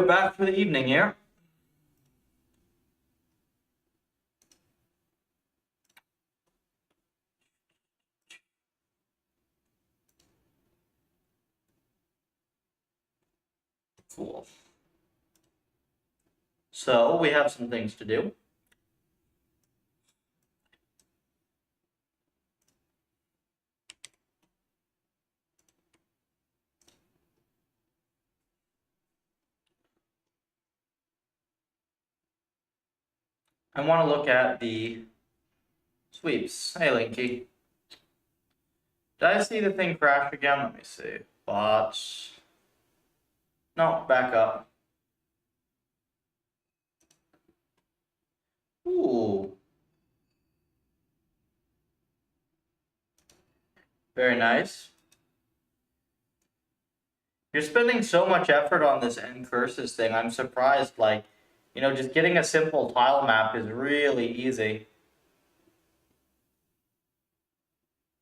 we're back for the evening here. Cool. So we have some things to do. I want to look at the sweeps. Hey, Linky. Did I see the thing crash again? Let me see. Bots. No, back up. Ooh. Very nice. You're spending so much effort on this exorcist thing. I'm surprised, like, you know, just getting a simple tile map is really easy.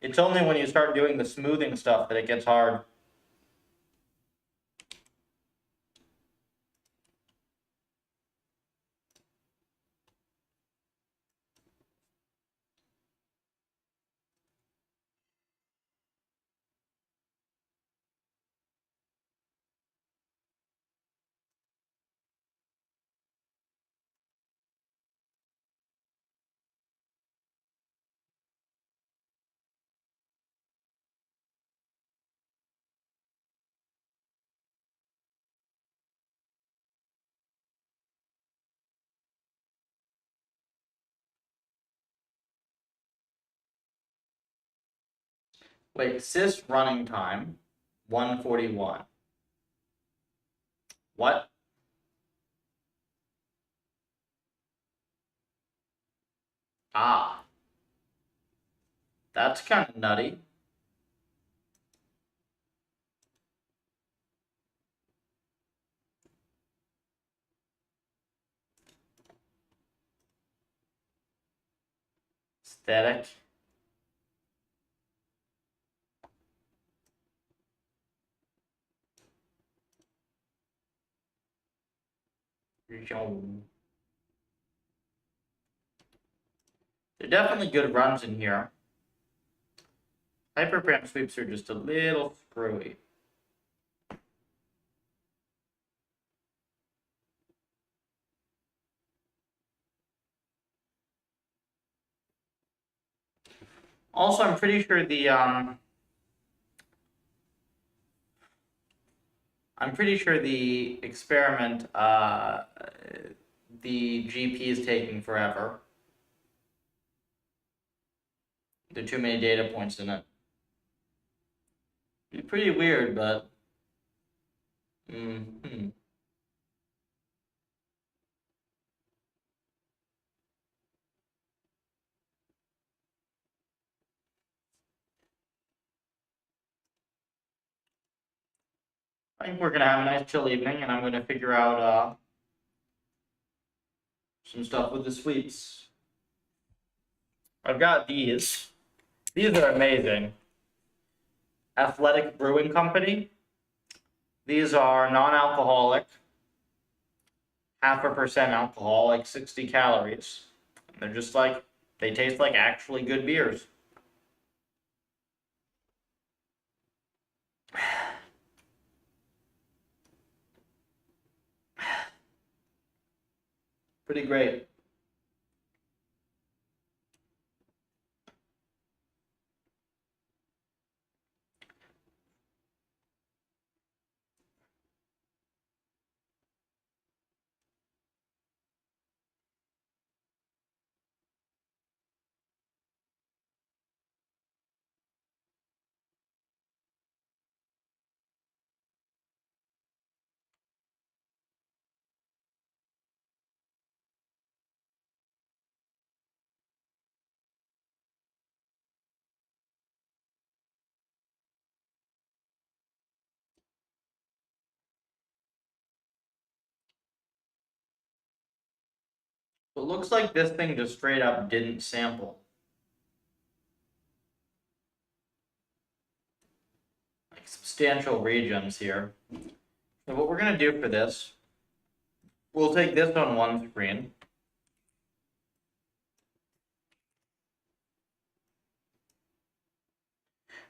It's only when you start doing the smoothing stuff that it gets hard. Wait, sys running time, 141. What? Ah. That's kind of nutty. Static. They're definitely good runs in here. Hyperpram sweeps are just a little screwy. Also, I'm pretty sure the experiment, the GP is taking forever. There are too many data points in it. It's pretty weird, but I think we're gonna have a nice chill evening, and I'm gonna figure out some stuff with the sweets. I've got these. These are amazing. Athletic Brewing Company. These are non-alcoholic, 0.5% alcohol, like 60 calories. And they're just like, they taste like actually good beers. Pretty great. It looks like this thing just straight up didn't sample. Like substantial regions here. So what we're gonna do for this We'll take this on one screen.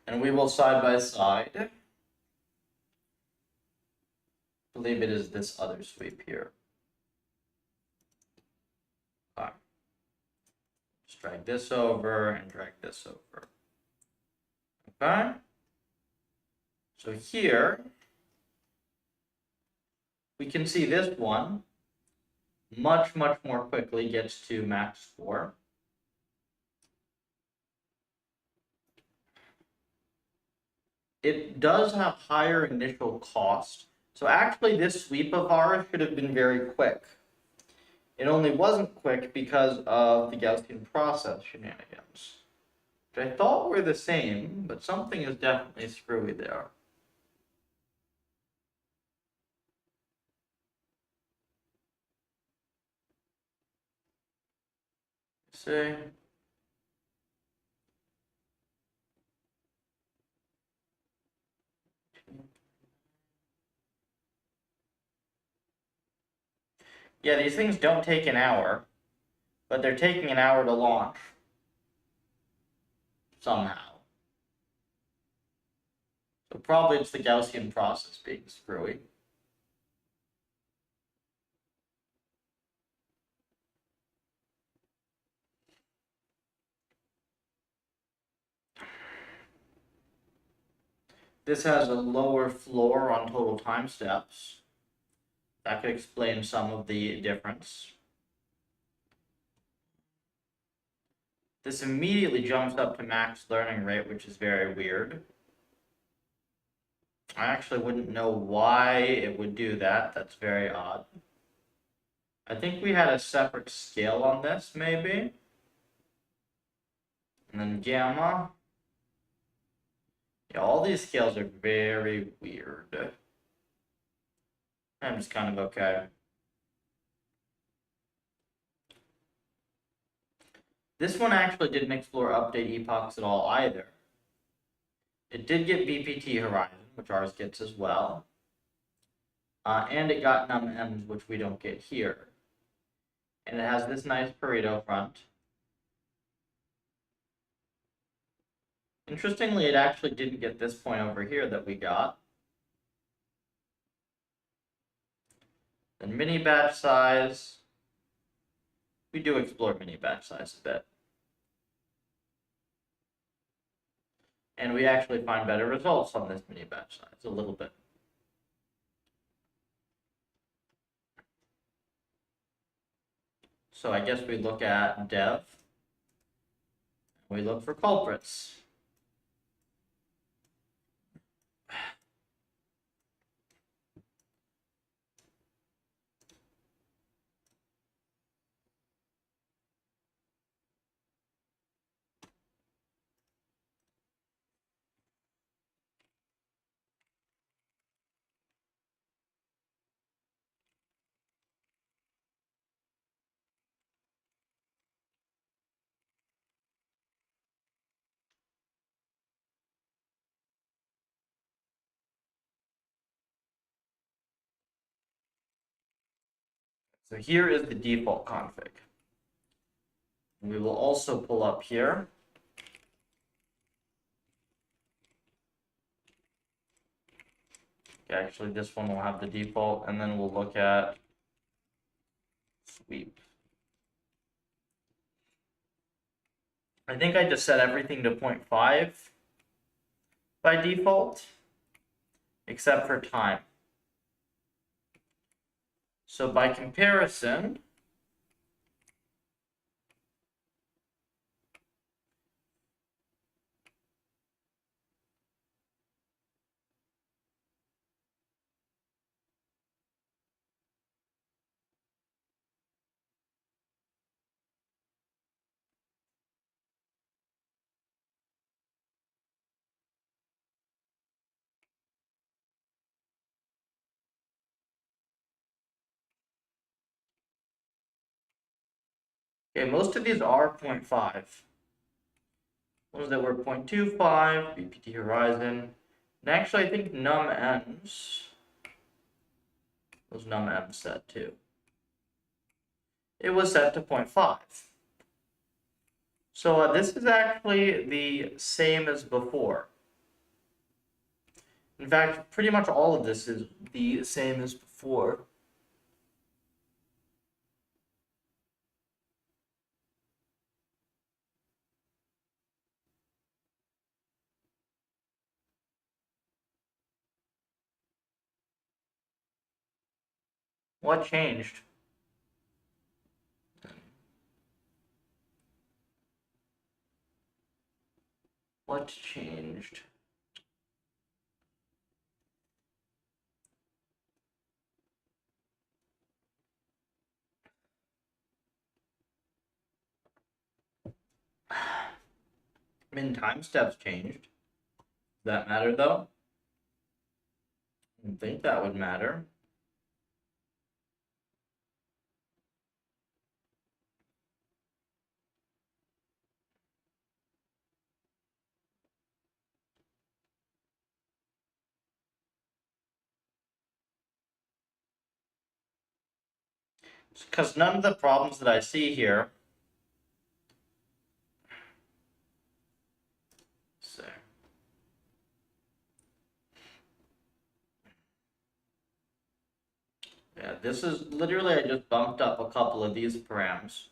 And we will side by side. I believe it is this other sweep here. Okay. Just drag this over and drag this over. Okay. So here, we can see this one much more quickly gets to max score. It does have higher initial cost. So actually this sweep of ours should have been very quick. It only wasn't quick because of the Gaussian process shenanigans, which I thought were the same, but something is definitely screwy there. See? Yeah, these things don't take an hour, but they're taking an hour to launch. Somehow. So probably it's the Gaussian process being screwy. This has a lower floor on total time steps. That could explain some of the difference. This immediately jumps up to max learning rate, which is very weird. I actually wouldn't know why it would do that. That's very odd. I think we had a separate scale on this, maybe. And then gamma. Yeah, all these scales are very weird. I'm just kind of okay. This one actually didn't explore update epochs at all either. It did get BPT Horizon, which ours gets as well. And it got num-ems, which we don't get here. And it has this nice Pareto front. Interestingly, it actually didn't get this point over here that we got. Then mini batch size. We do explore mini batch size a bit. And we actually find better results on this mini batch size, a little bit. So I guess we look at dev. We look for culprits. So here is the default config. We will also pull up here. Okay, actually, this one will have the default, and then we'll look at sweep. I think I just set everything to 0.5 by default, except for time. So by comparison, okay, most of these are 0.5. Ones that were 0.25, BPT Horizon, and actually I think num-ems, those num-ems set too. it was set to 0.5. So this is actually the same as before. In fact, pretty much all of this is the same as before. What changed? What changed? I mean, time steps changed. Does that matter though? I don't think that would matter. Because none of the problems that I see here. So, yeah, this is literally, I just bumped up a couple of these params.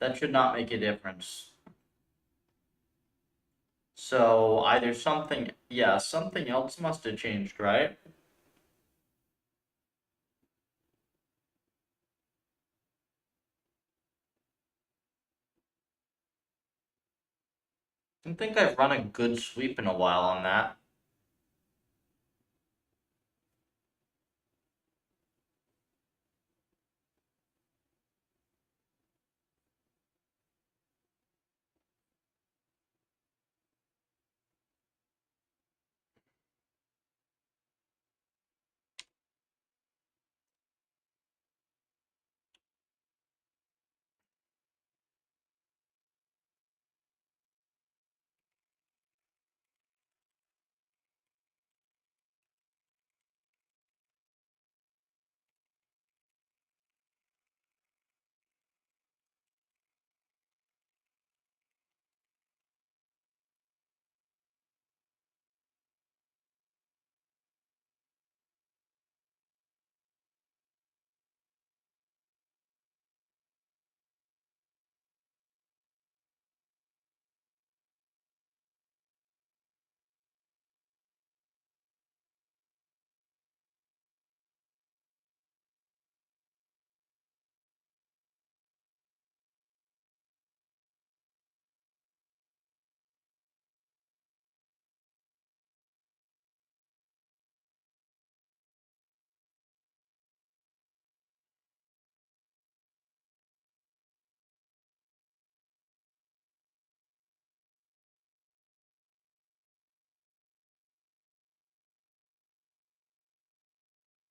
That should not make a difference. So either something, yeah, something else must have changed, right? I don't think I've run a good sweep in a while on that.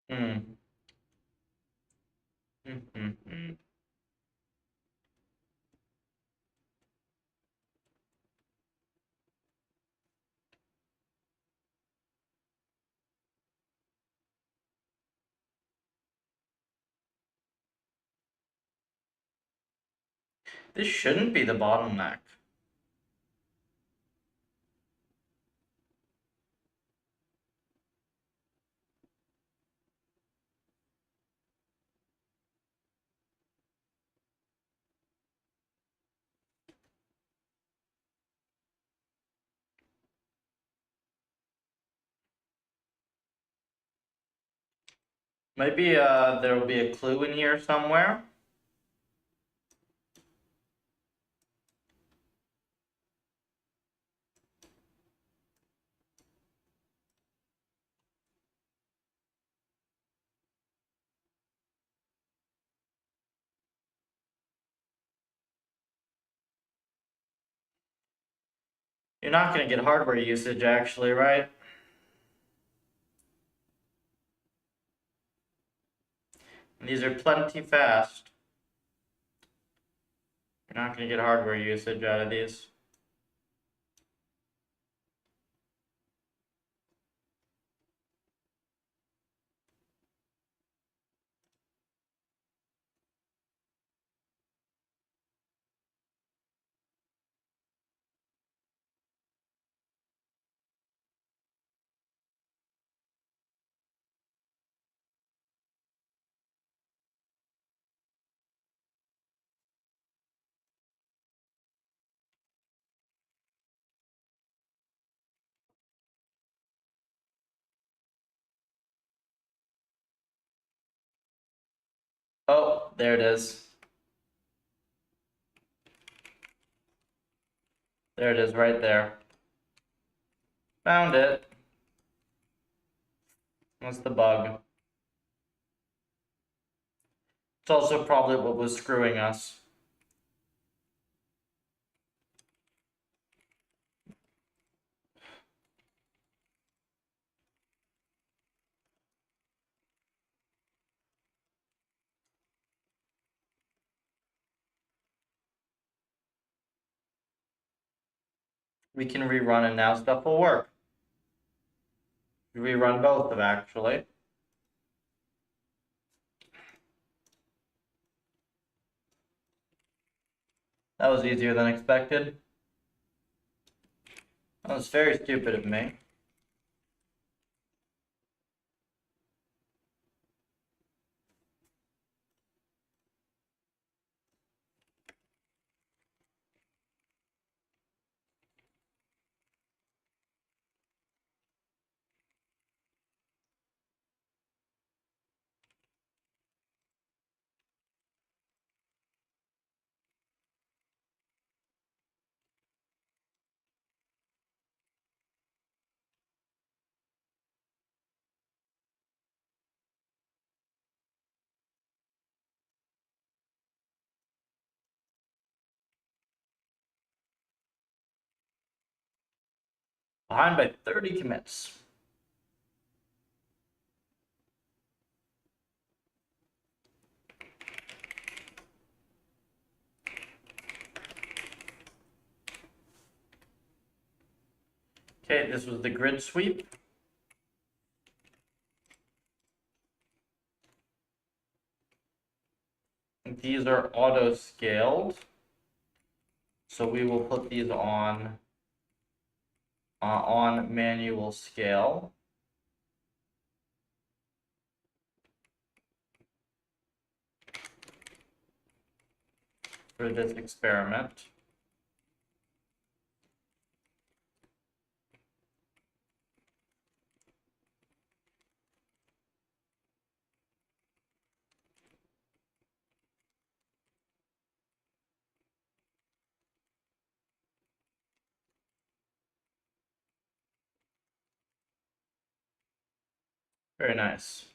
Hmm. Mm-hmm. This shouldn't be the bottleneck. Maybe there will be a clue in here somewhere. You're not going to get hardware usage actually, right? And these are plenty fast. You're not going to get hardware usage out of these. there it is. There it is, right there. Found it. That's the bug. It's also probably what was screwing us. We can rerun and now stuff will work. Rerun both of them, actually. That was easier than expected. That was very stupid of me. Behind by 30 commits. Okay, this was the grid sweep. These are auto scaled. So we will put these on manual scale. For this experiment. Very nice.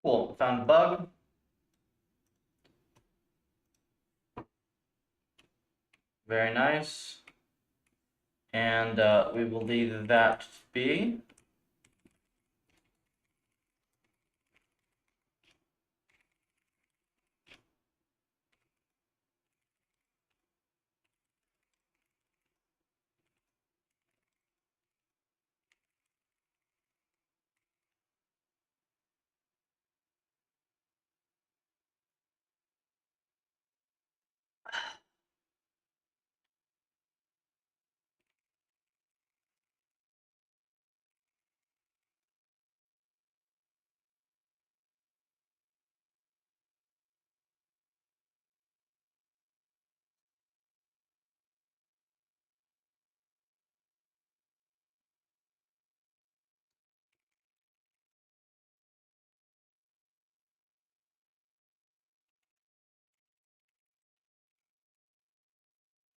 Cool, found a bug. Very nice. And we will leave that be.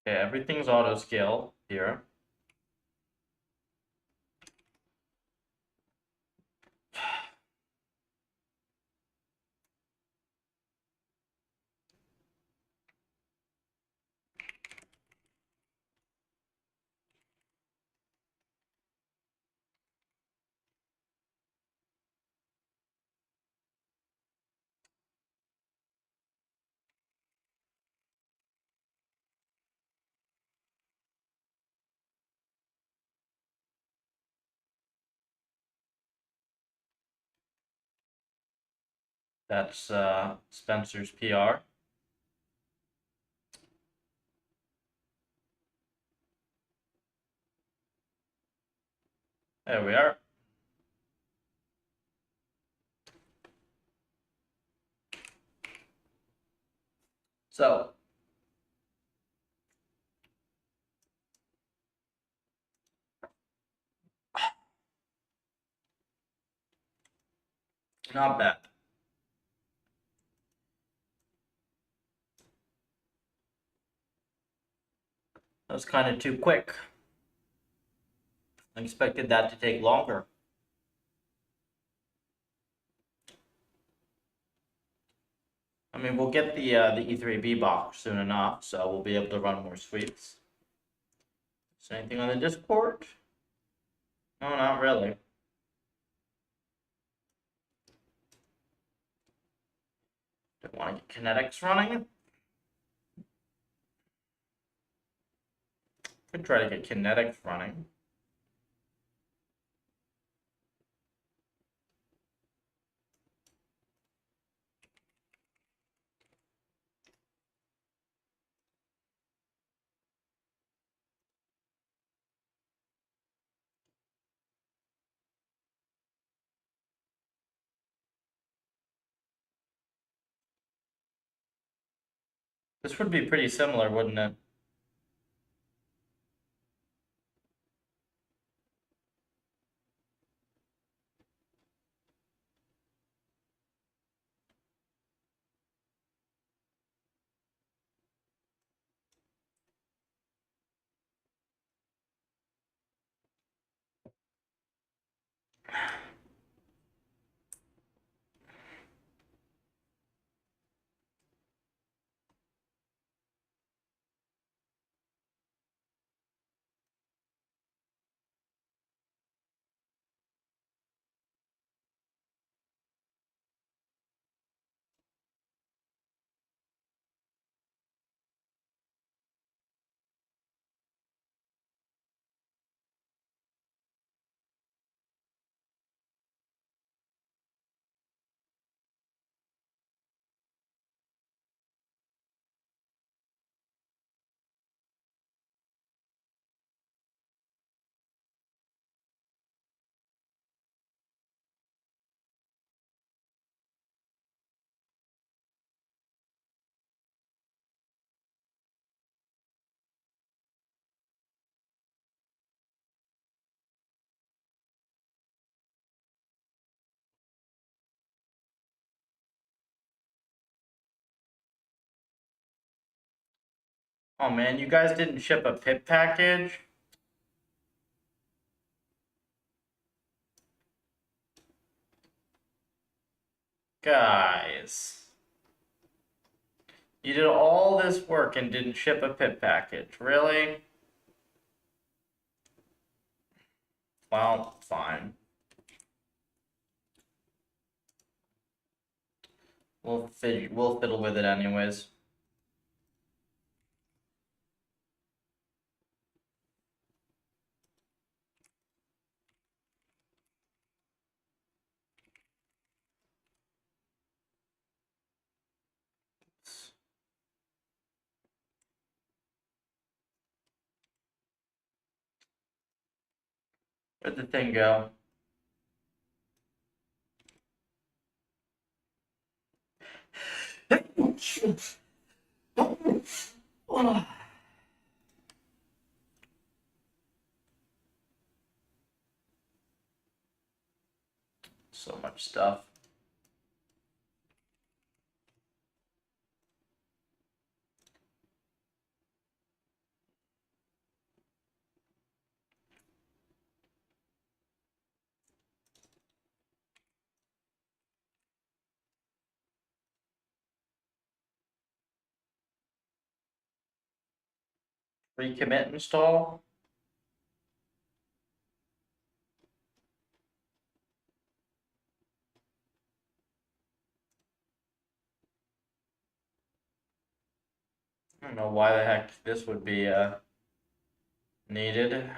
Okay, everything's auto scale here. That's Spencer's PR. There we are. So, not bad. That was kind of too quick. I expected that to take longer. I mean, we'll get the E3B box soon enough, so we'll be able to run more sweeps. Is there anything on the Discord? No, not really. Don't want to get kinetics running. Could try to get kinetics running. This would be pretty similar, wouldn't it? Oh man, you guys didn't ship a pip package? Guys. You did all this work and didn't ship a pip package. Really? Well, fine. We'll fiddle with it anyways. Where'd the thing go? So much stuff. Recommit install. I don't know why the heck this would be needed.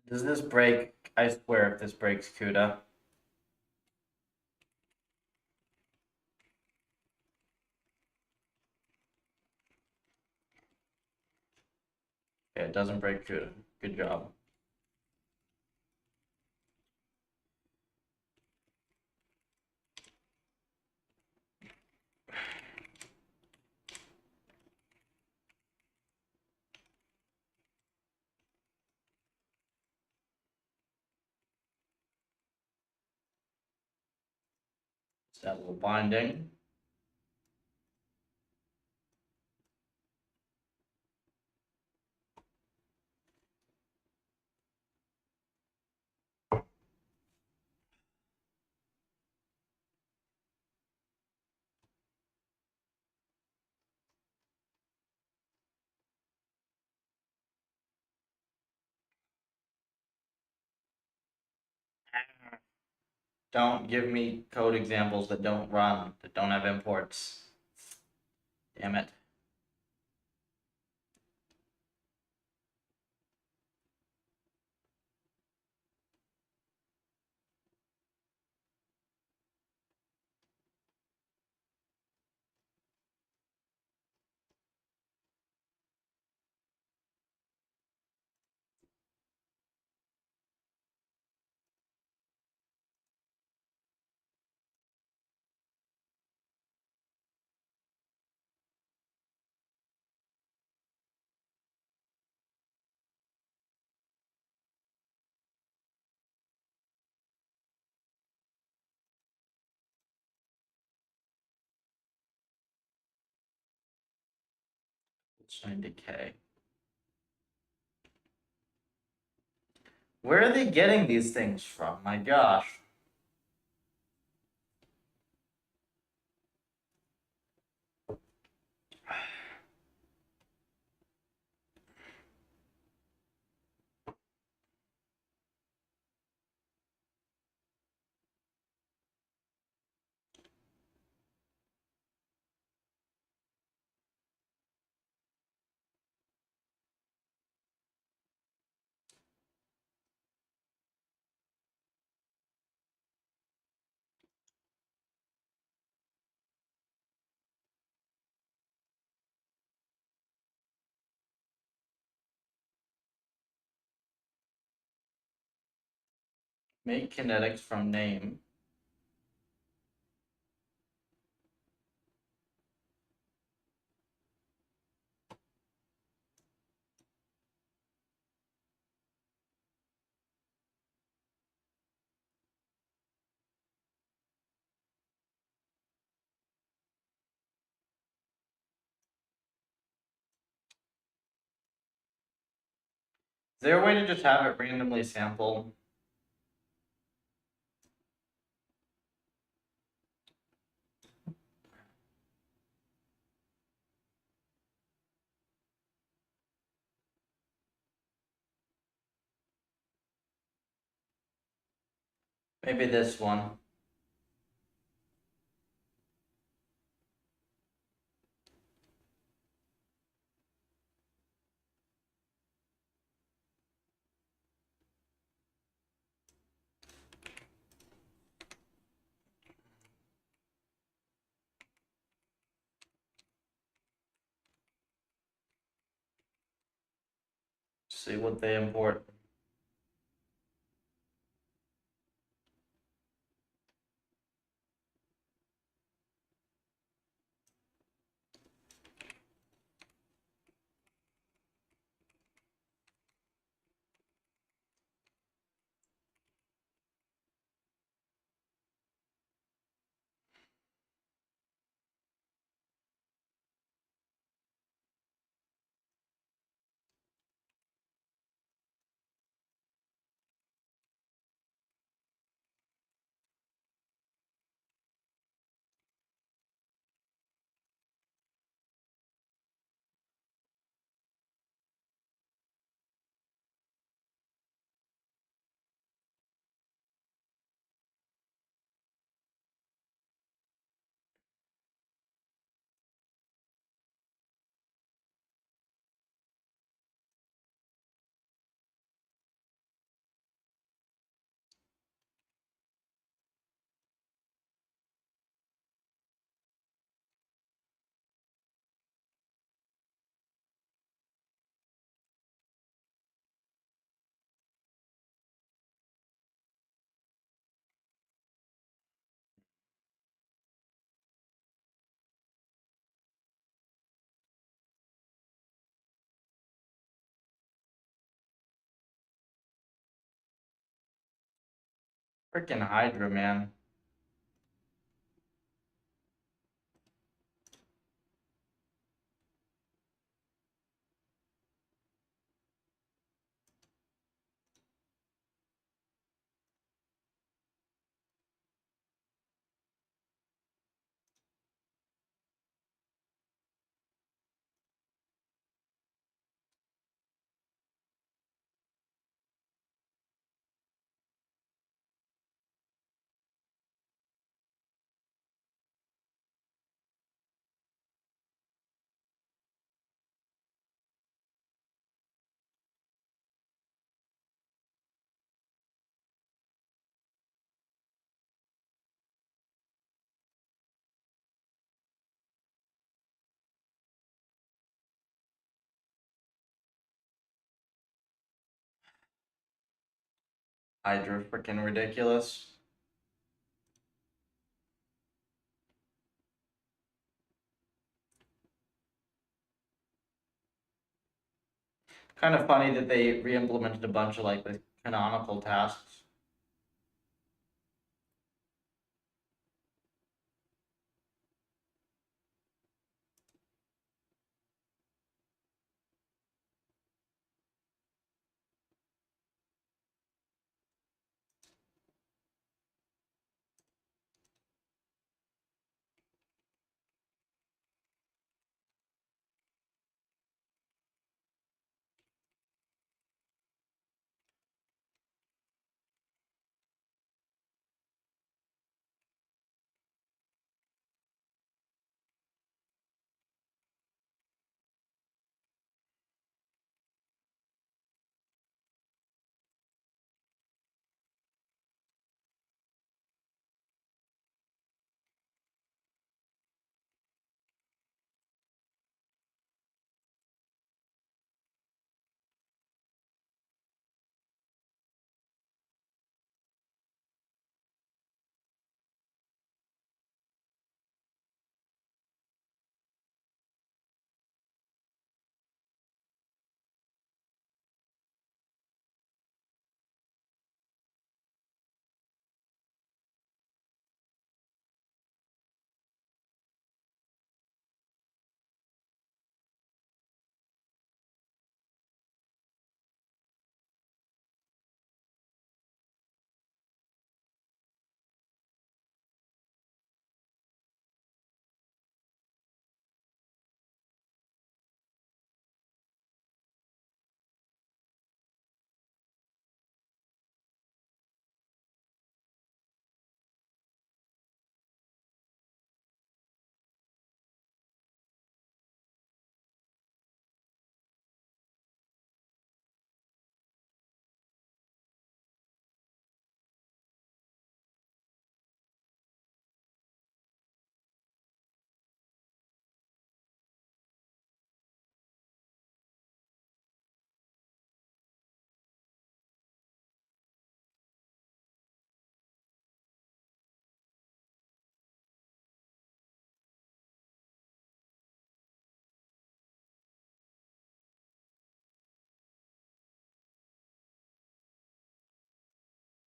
Does this break? I swear if this breaks CUDA. Okay, it doesn't break CUDA. Good job. That little binding. Don't give me code examples that don't run, that don't have imports. Damn it. It's 90K. Where are they getting these things from? My gosh. Make kinetics from name. Is there a way to just have it randomly sample? Maybe this one. See what they import. Freaking Hydra, man. Hydra, freaking ridiculous. Kind of funny that they re-implemented a bunch of like the canonical tasks.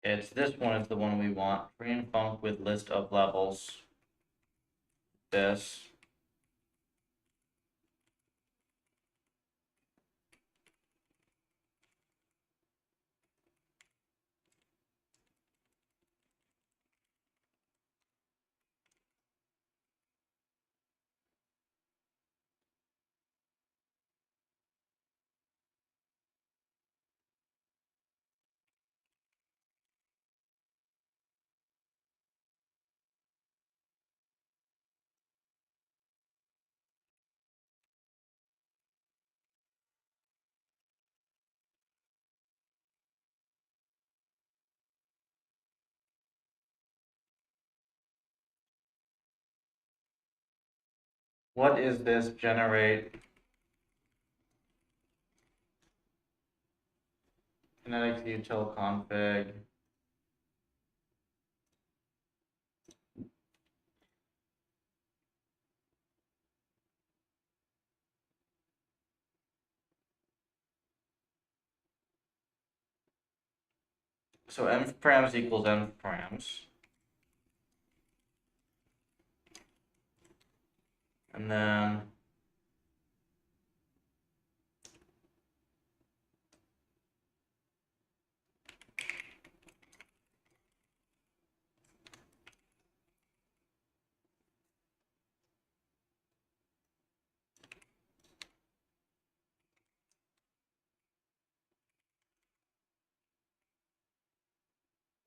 It's this one is the one we want. Free and func with list of levels. This. What is this generate? Kinetics util config. So m params equals n params. And then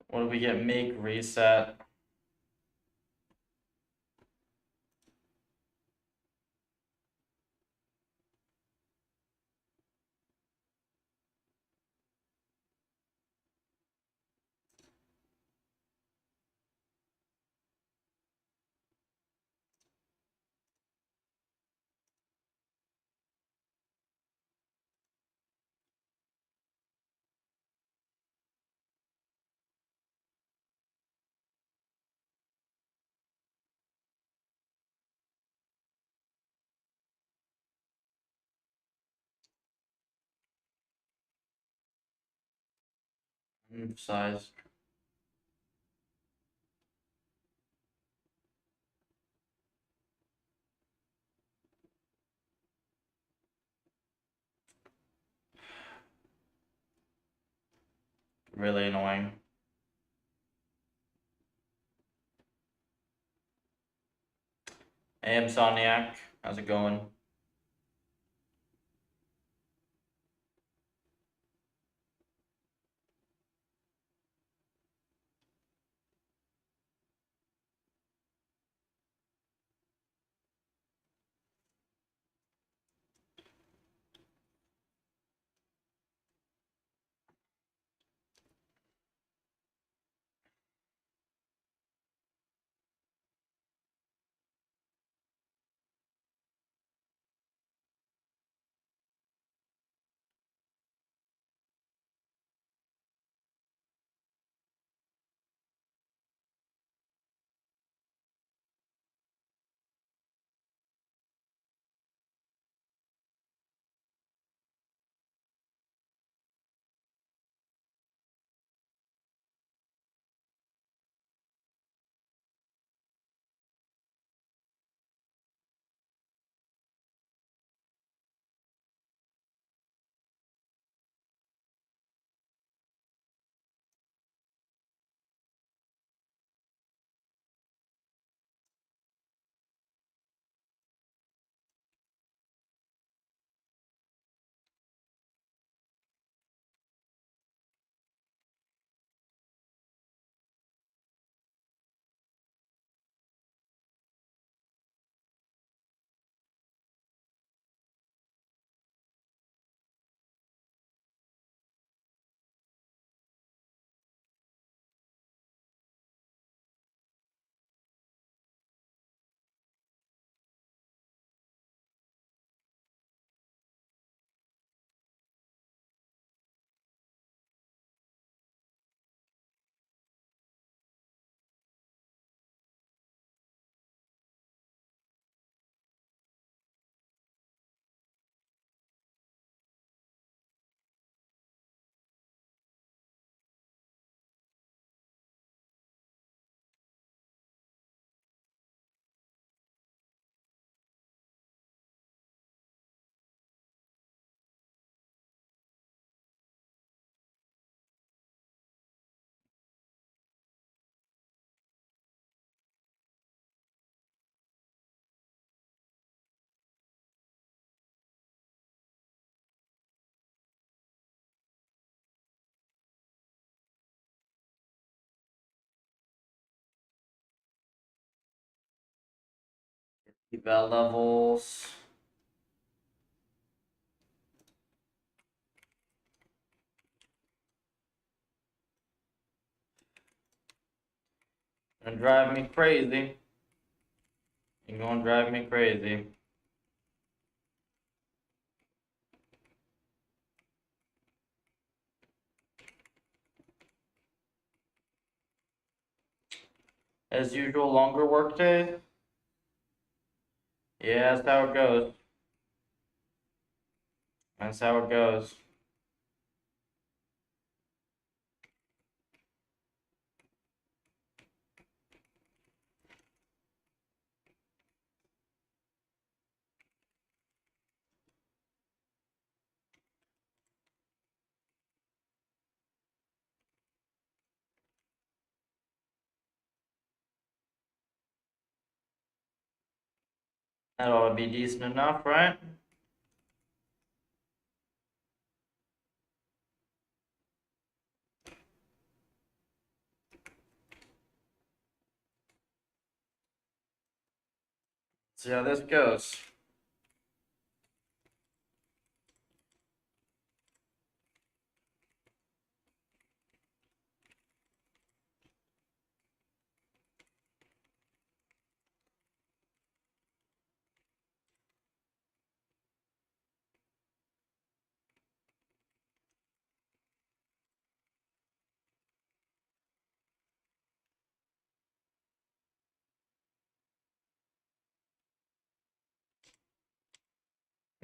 what do we get? Make reset. Size. Really annoying. Hey, Insomniac, how's it going? Eval levels. Gonna drive me crazy. You're gonna drive me crazy. As usual, longer work days. Yeah, that's how it goes. That's how it goes. That ought to be decent enough, right? See how this goes.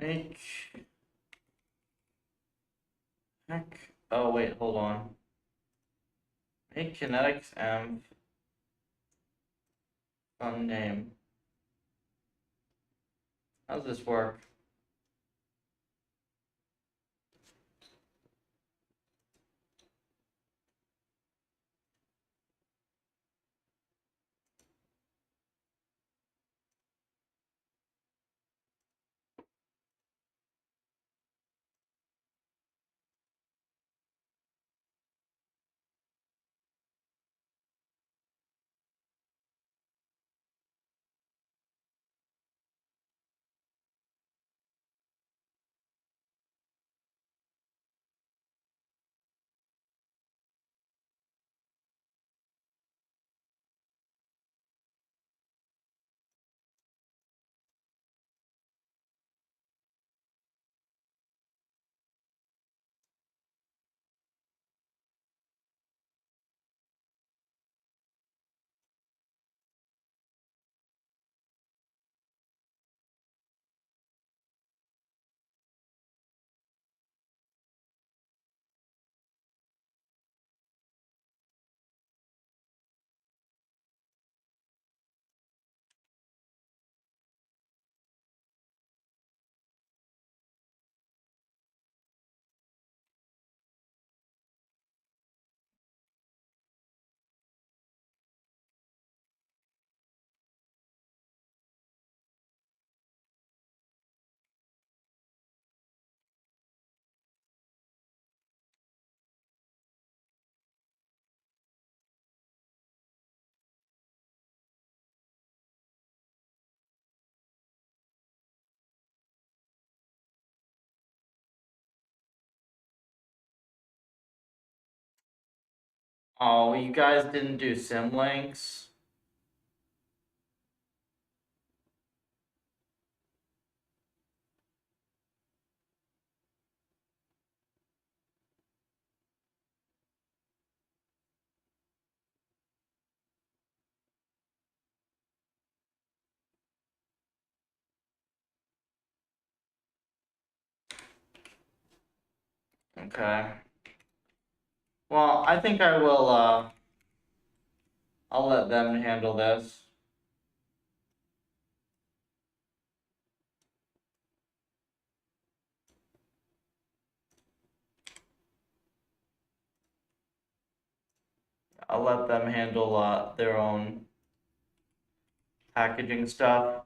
Make. Heck. Oh, wait, hold on. Make kinetics M. Fun name. How does this work? Oh, you guys didn't do sim links? Okay. Well, I think I will, I'll let them handle this. I'll let them handle their own packaging stuff.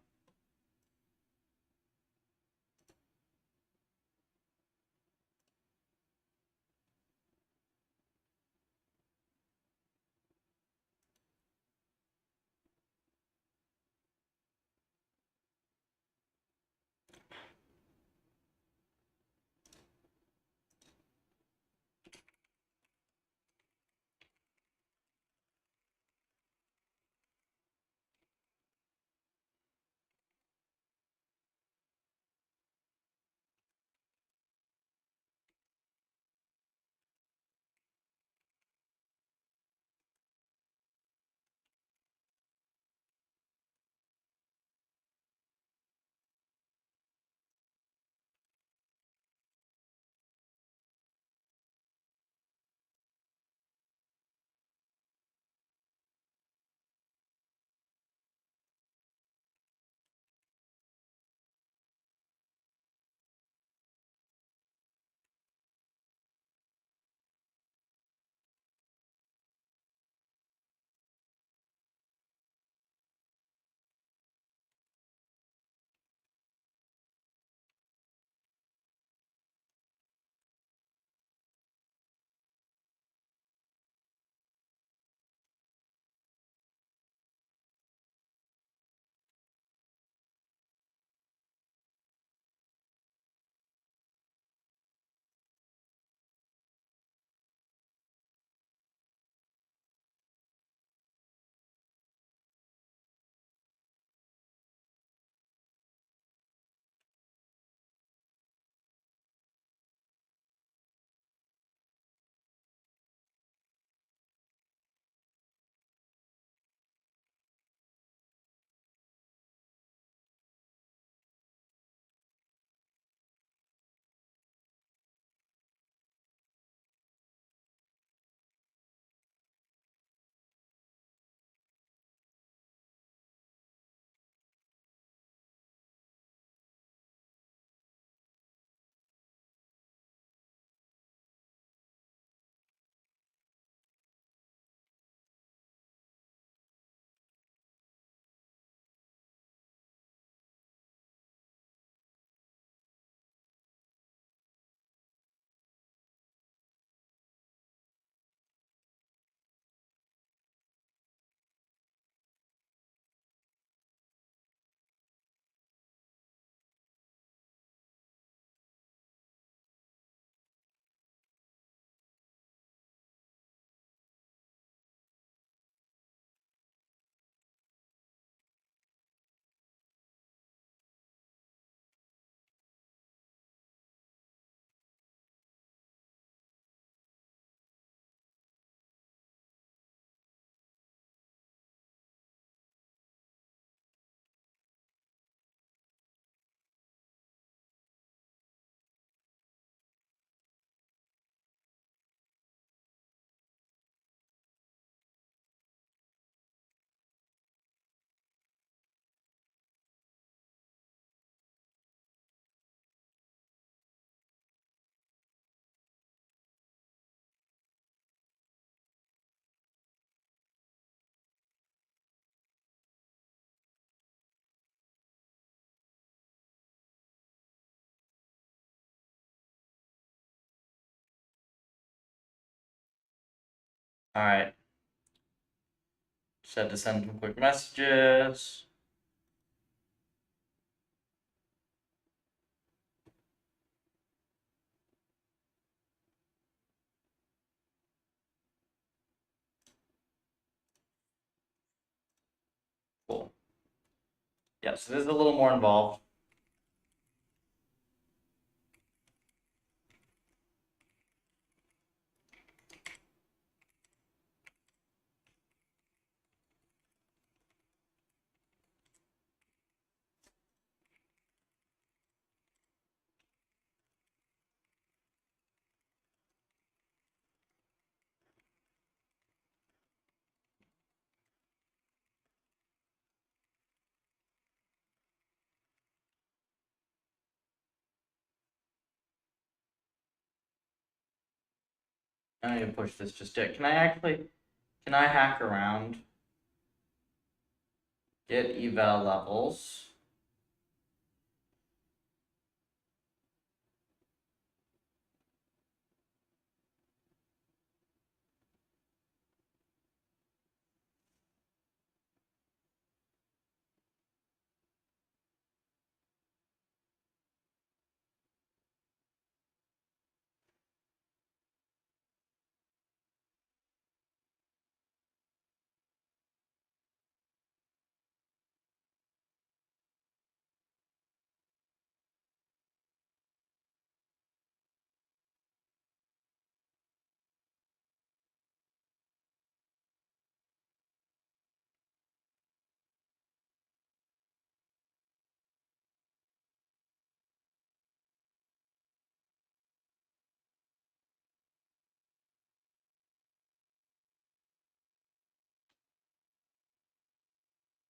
All right. Just had to send some quick messages. Cool. Yeah, so this is a little more involved. I need to push this just yet. Can I hack around? Get eval levels.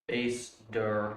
Base dir.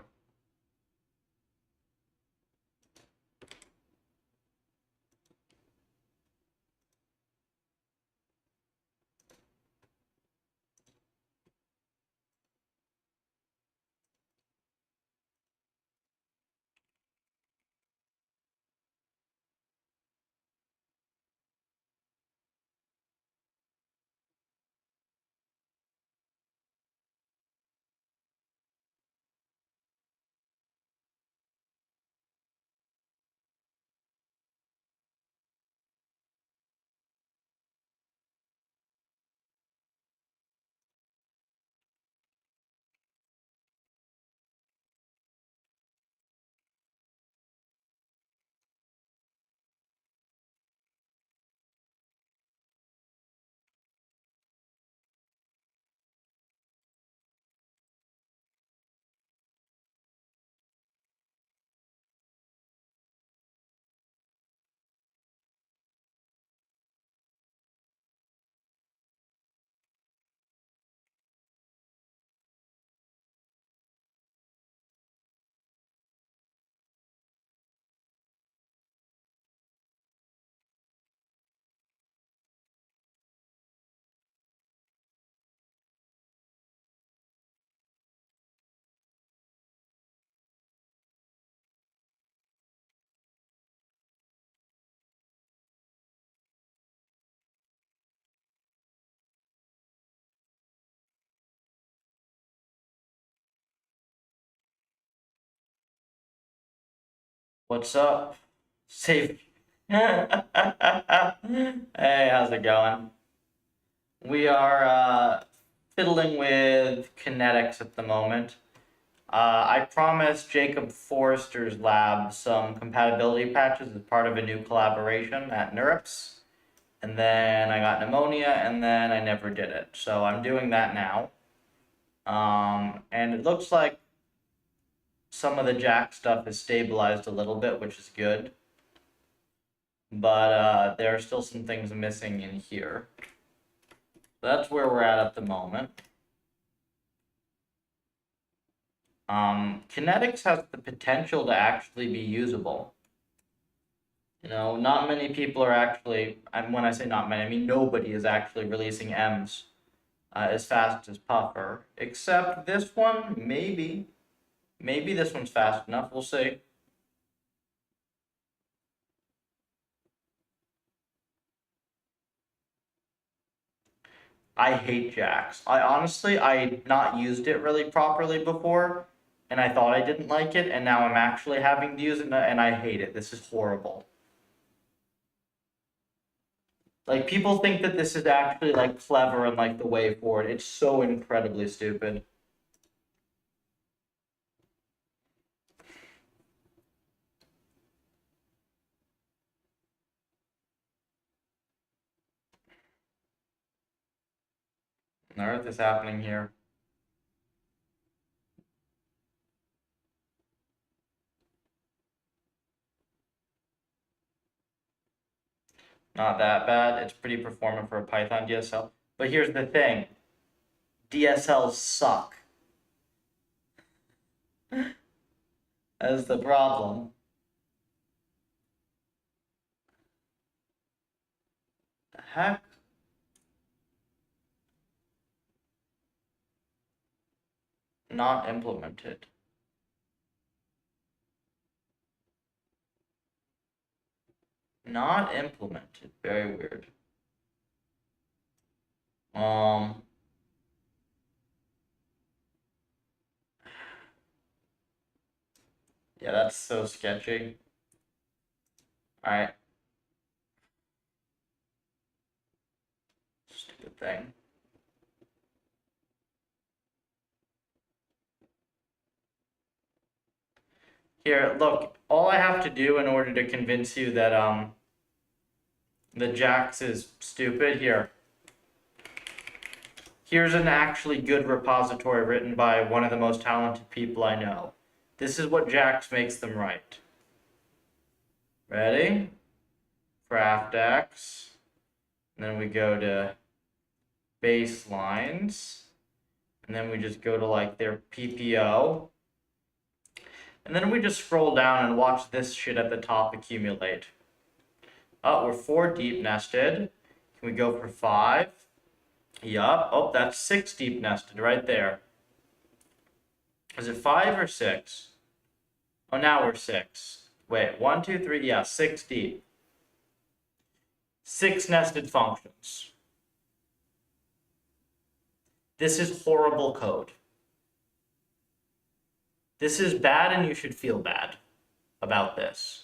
What's up? Safe. Hey, how's it going? We are fiddling with kinetics at the moment. I promised Jacob Forrester's lab some compatibility patches as part of a new collaboration at NeurIPS. And then I got pneumonia, and then I never did it. So I'm doing that now. And it looks like some of the jack stuff is stabilized a little bit, which is good. But there are still some things missing in here. That's where we're at the moment. Kinetics has the potential to actually be usable. You know, not many people are actually, and when I say not many, I mean nobody is actually releasing M's as fast as Puffer, except this one, maybe. Maybe this one's fast enough, we'll see. I hate Jax. I not used it really properly before, and I thought I didn't like it, and now I'm actually having to use it, and I hate it. This is horrible. Like, people think that this is actually, like, clever and, like, the way forward. It's so incredibly stupid. On earth is happening here? Not that bad. It's pretty performant for a Python DSL. But here's the thing. DSLs suck. That's the problem. The heck? Not implemented. Not implemented. Very weird. Yeah, that's so sketchy. Alright. Stupid thing. Here, look, all I have to do in order to convince you that the Jax is stupid, here's an actually good repository written by one of the most talented people I know. This is what Jax makes them write. Ready? CraftX. And then we go to baselines. And then we just go to like their PPO. And then we just scroll down and watch this shit at the top accumulate. Oh, we're 4 deep nested. Can we go for 5? Yup. Oh, that's 6 deep nested right there. Is it 5 or 6? Oh, now we're 6. Wait, 1, 2, 3, yeah, 6 deep. 6 nested functions. This is horrible code. This is bad, and you should feel bad about this.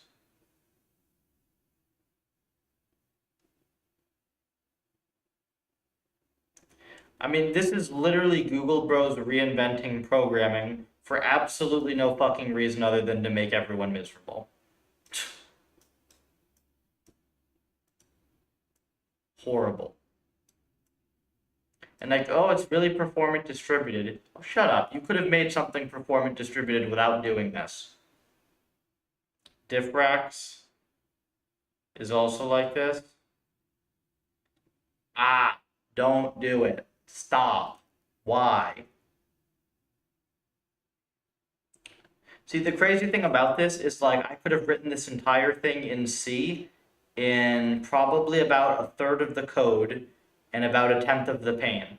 I mean, this is literally Google Bros reinventing programming for absolutely no fucking reason other than to make everyone miserable. Horrible. And like, oh, it's really performant distributed. Oh, shut up. You could have made something performant distributed without doing this. Diffrax is also like this. Ah, don't do it. Stop. Why? See, the crazy thing about this is like I could have written this entire thing in C in probably about a third of the code and about a tenth of the pain.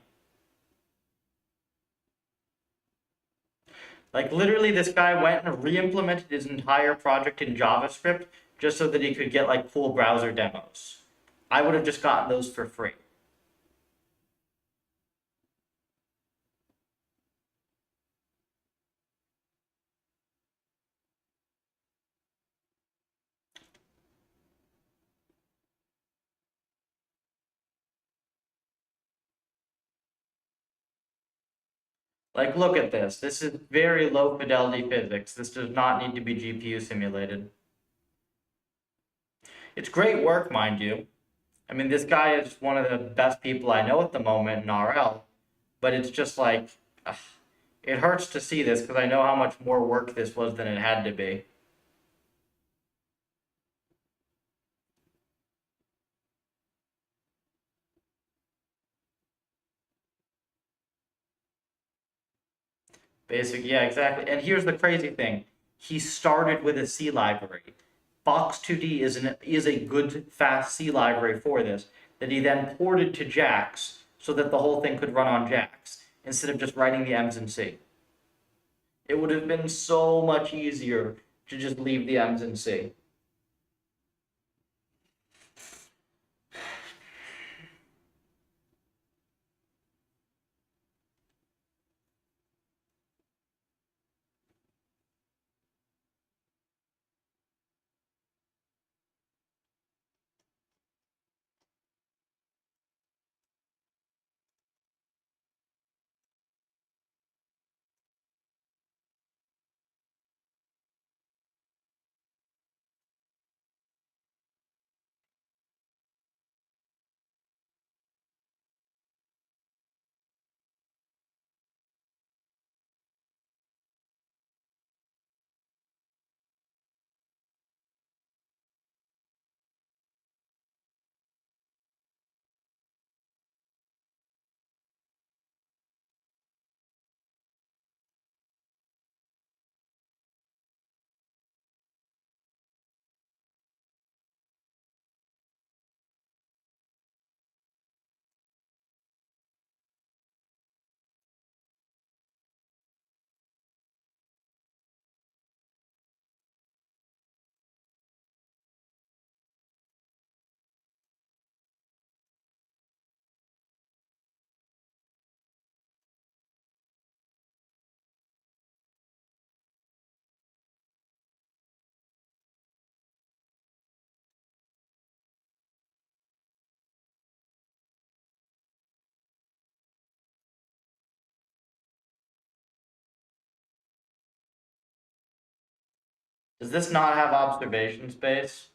Like literally this guy went and re-implemented his entire project in JavaScript just so that he could get like cool browser demos. I would have just gotten those for free. Like, look at this. This is very low fidelity physics. This does not need to be GPU simulated. It's great work, mind you. I mean, this guy is one of the best people I know at the moment in RL, but it's just like, ugh, it hurts to see this because I know how much more work this was than it had to be. Basic, yeah, exactly. And here's the crazy thing. He started with a C library. Fox2D is a good, fast C library for this, that he then ported to Jax so that the whole thing could run on Jax, instead of just writing the M's in C. It would have been so much easier to just leave the M's in C. Does this not have observation space?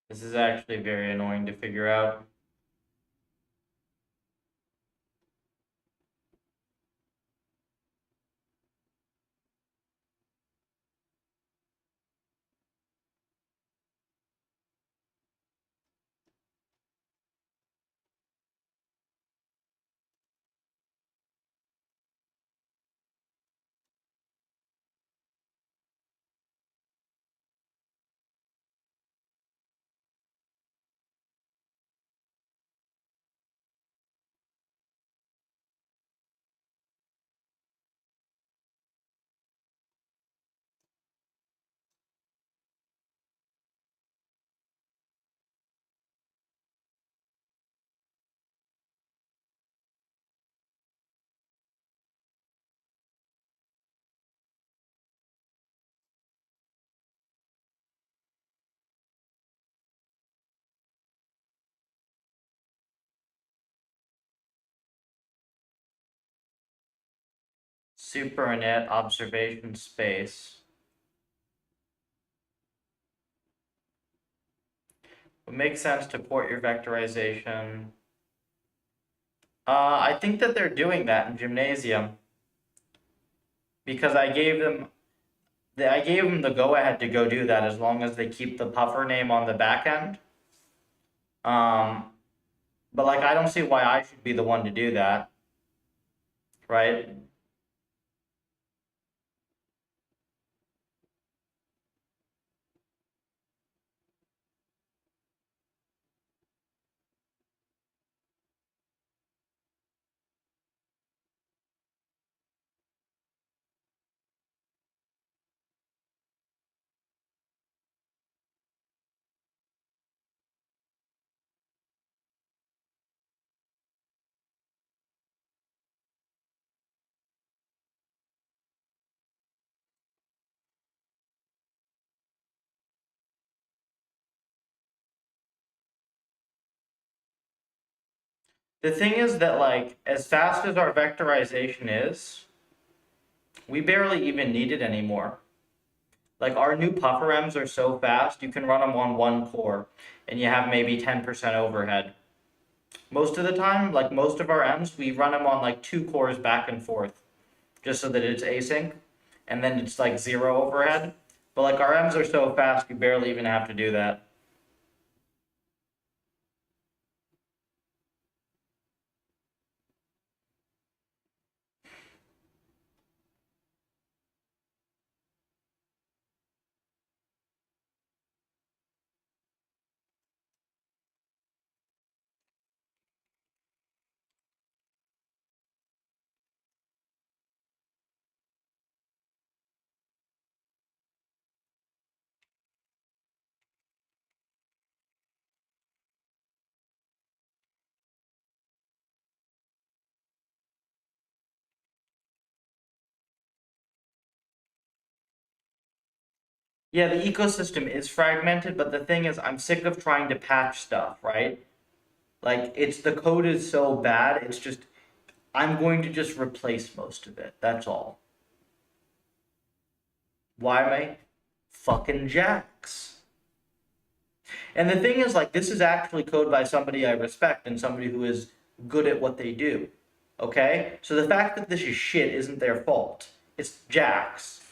This is actually very annoying to figure out. Superinit observation space. It makes sense to port your vectorization. I think that they're doing that in Gymnasium because I gave them the go-ahead to go do that as long as they keep the puffer name on the back end. But like I don't see why I should be the one to do that, right? The thing is that like as fast as our vectorization is, we barely even need it anymore. Like our new puffer M's are so fast, you can run them on one core and you have maybe 10% overhead. Most of the time, like most of our M's, we run them on like 2 cores back and forth, just so that it's async, and then it's like 0 overhead. But like our M's are so fast, you barely even have to do that. Yeah, the ecosystem is fragmented, but the thing is, I'm sick of trying to patch stuff, right? Like, the code is so bad, it's just, I'm going to just replace most of it. That's all. Why am I fucking jacks. And the thing is, like, this is actually code by somebody I respect and somebody who is good at what they do. Okay? So the fact that this is shit isn't their fault. It's jacks.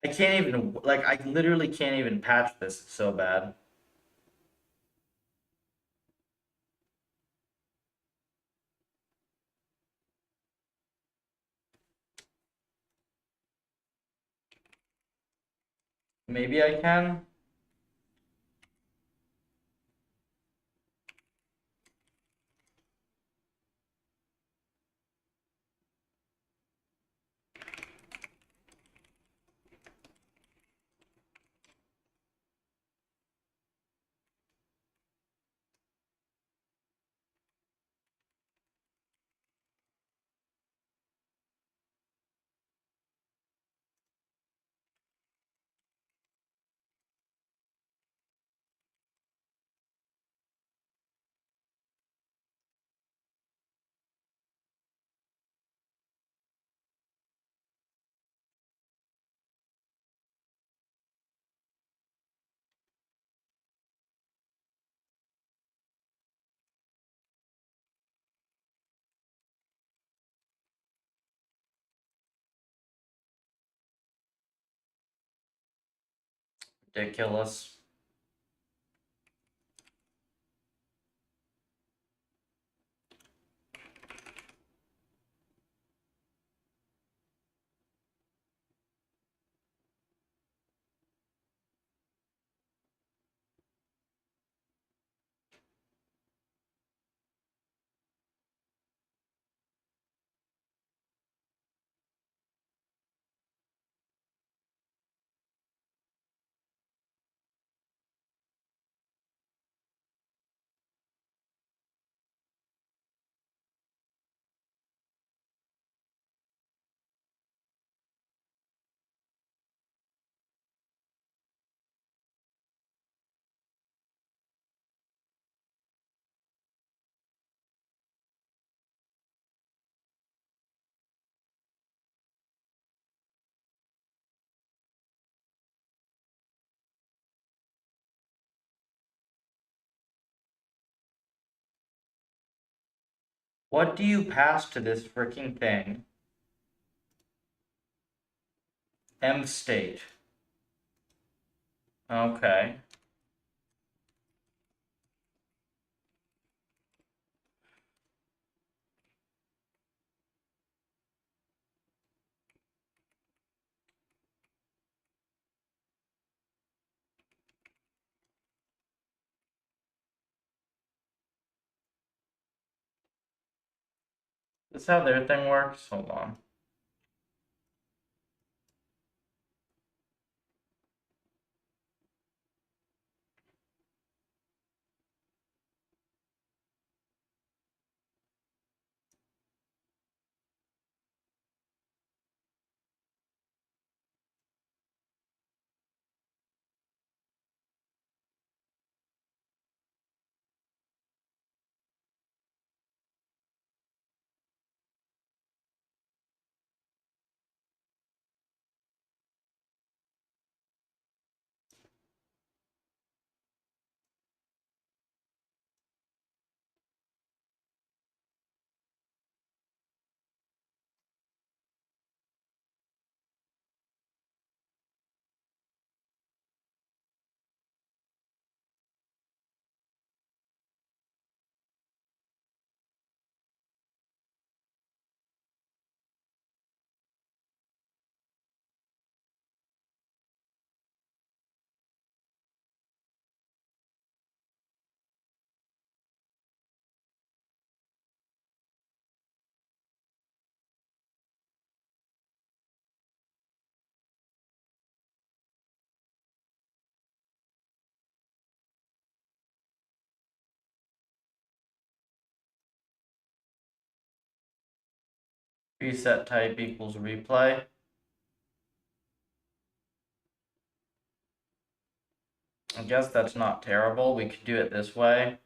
I can't even, like, I literally can't even patch this. It's so bad. Maybe I can. Ridiculous. What do you pass to this freaking thing? M state. Okay. Is this how their thing works? Hold on. preset type equals replay. I guess that's not terrible. We could do it this way.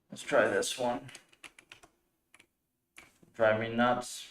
Let's try this one. Drive me nuts.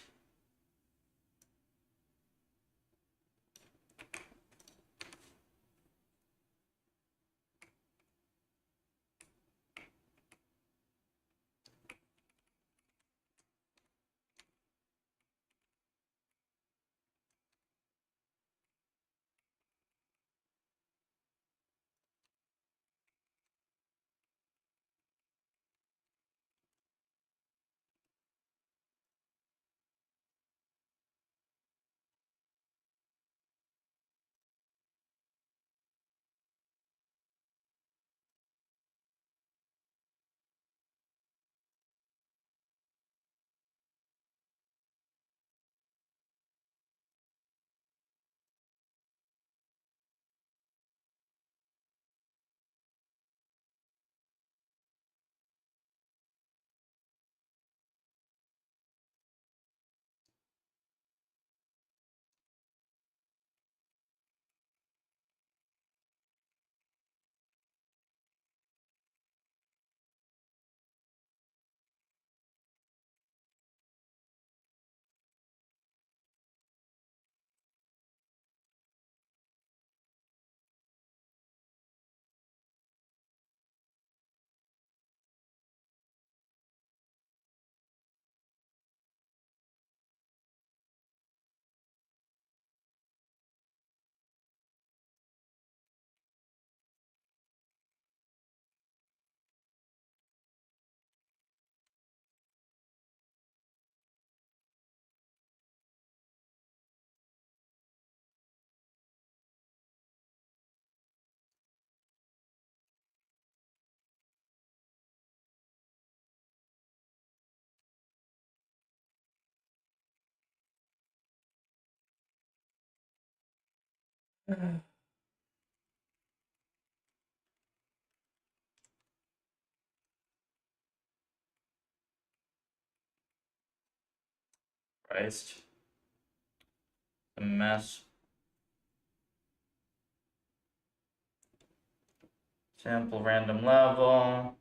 Christ. A mess. Sample random level.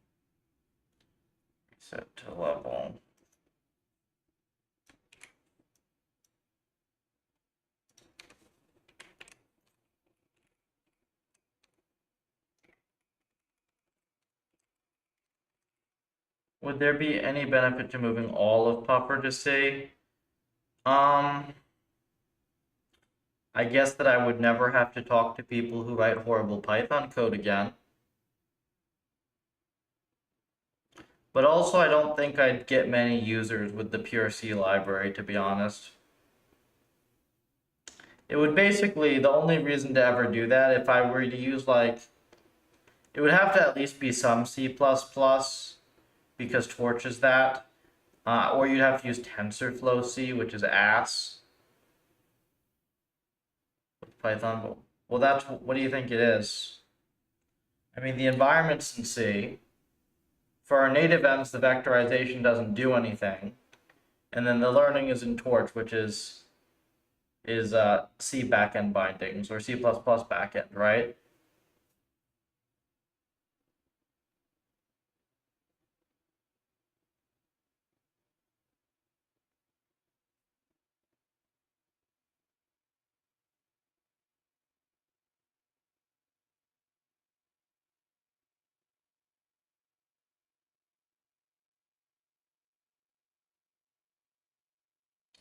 Set to level. Would there be any benefit to moving all of Puffer to C? I guess that I would never have to talk to people who write horrible Python code again. But also, I don't think I'd get many users with the pure C library, to be honest. It would basically, the only reason to ever do that, if I were to use like, it would have to at least be some C++, because Torch is that. Or you'd have to use TensorFlow C, which is ass. With Python, well, that's, what do you think it is? I mean, the environment's in C. For our native M's, the vectorization doesn't do anything. And then the learning is in Torch, which is C backend bindings, or C++ backend, right?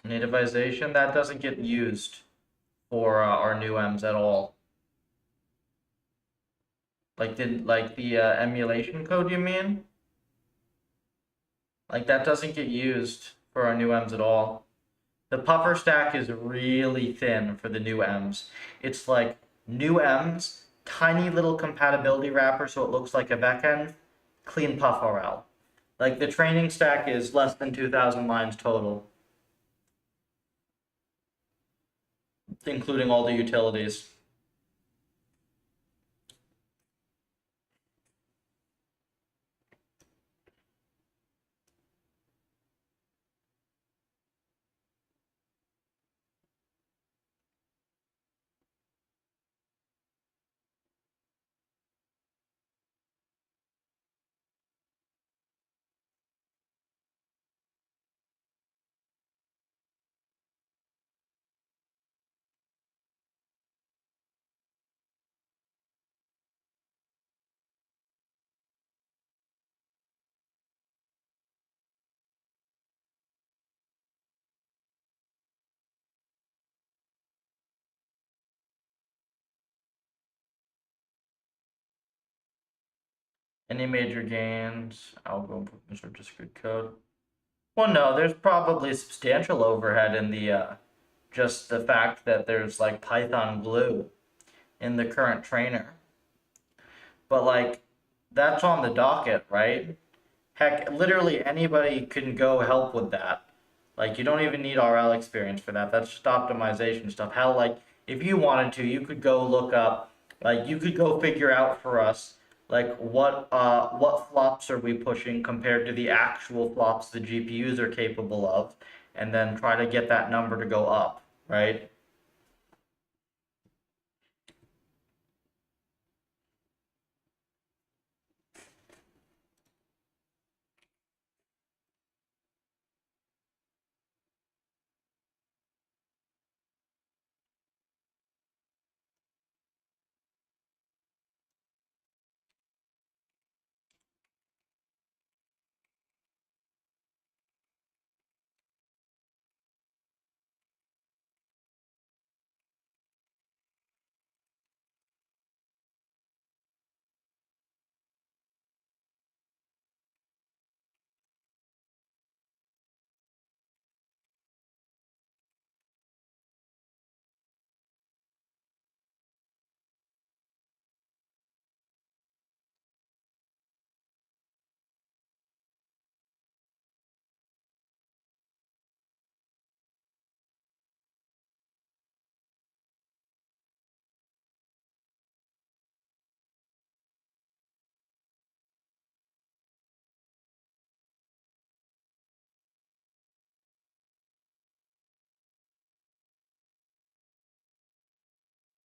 Nativization, that doesn't get used for our new M's at all. Like the emulation code, you mean? Like that doesn't get used for our new M's at all. The puffer stack is really thin for the new M's. It's like new M's, tiny little compatibility wrapper so it looks like a backend, clean PufferL. Like the training stack is less than 2,000 lines total, including all the utilities. Any major gains? Algo improvements or just good code? Well, no, there's probably substantial overhead in the just the fact that there's like Python glue in the current trainer. But like that's on the docket, right? Heck, literally anybody can go help with that. Like you don't even need RL experience for that. That's just optimization stuff. Hell, like if you wanted to, you could go look up, like you could go figure out for us, like what flops are we pushing compared to the actual flops the GPUs are capable of, and then try to get that number to go up, right?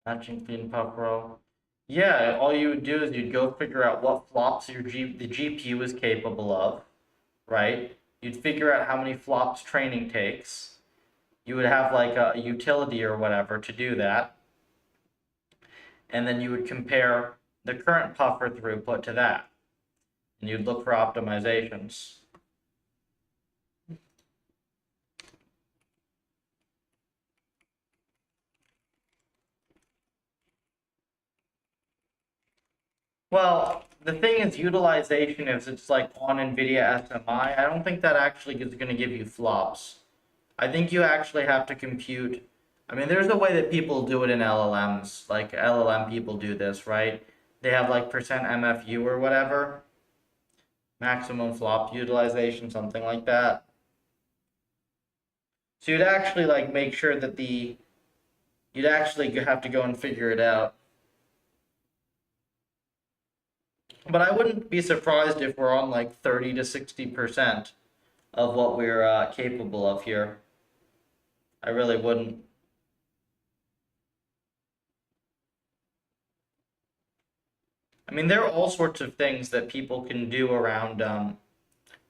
Matching feed and PufferLib. Yeah, all you would do is you'd go figure out what flops the GPU is capable of, right? You'd figure out how many flops training takes. You would have like a utility or whatever to do that. And then you would compare the current puffer throughput to that. And you'd look for optimizations. Well, the thing is, utilization is it's like on NVIDIA SMI. I don't think that actually is going to give you flops. I think you actually have to compute. I mean, there's a way that people do it in LLMs. Like LLM people do this, right? They have like percent MFU or whatever, maximum flop utilization, something like that. So you'd actually like make sure that you'd actually have to go and figure it out. But I wouldn't be surprised if we're on like 30 to 60% of what we're capable of here. I really wouldn't. I mean, there are all sorts of things that people can do around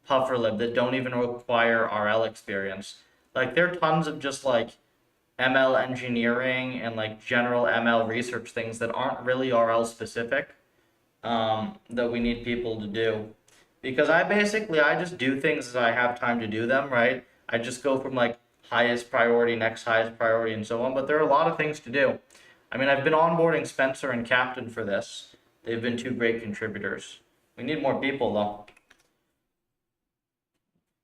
PufferLib that don't even require RL experience. Like, there are tons of just like ML engineering and like general ML research things that aren't really RL specific that we need people to do. Because I just do things as I have time to do them, right? I just go from like highest priority, next highest priority, and so on. But there are a lot of things to do. I mean, I've been onboarding Spencer and Captain for this. They've been two great contributors. We need more people though.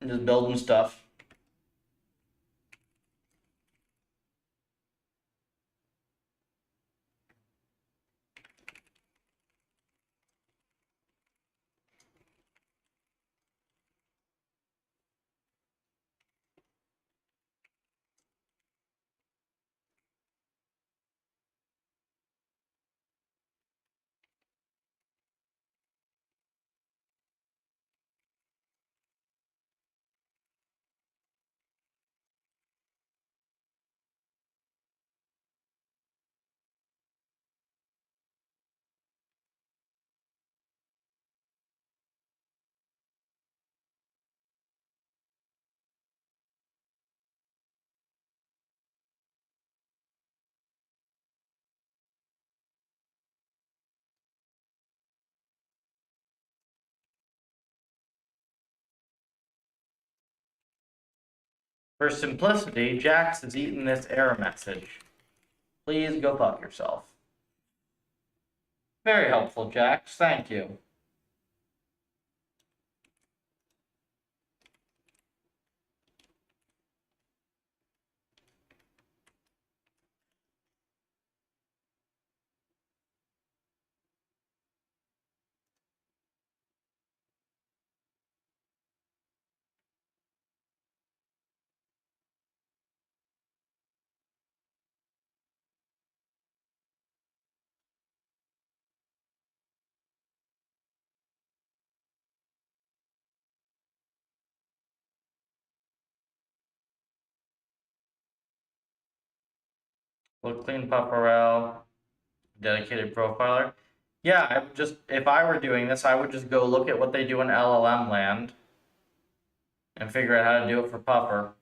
Just building stuff. For simplicity, Jax has eaten this error message. Please go fuck yourself. Very helpful, Jax. Thank you. Look clean PufferL, dedicated profiler. Yeah, I would just, if I were doing this, I would just go look at what they do in LLM land and figure out how to do it for Puffer.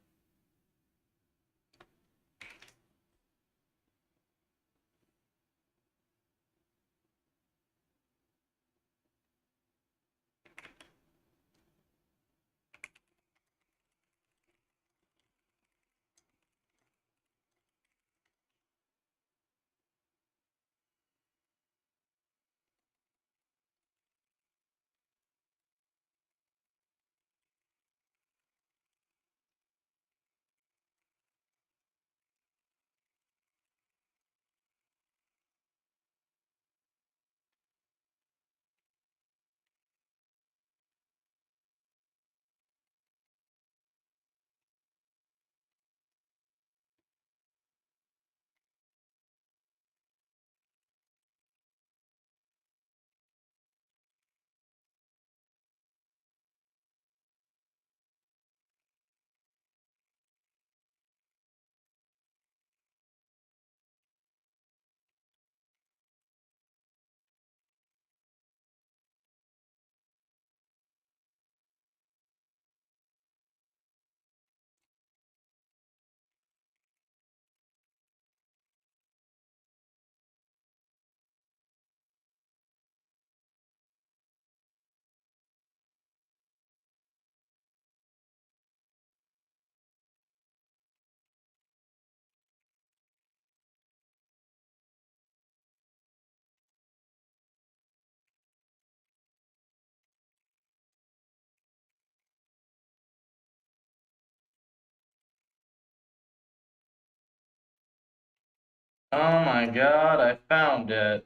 Oh my god, I found it.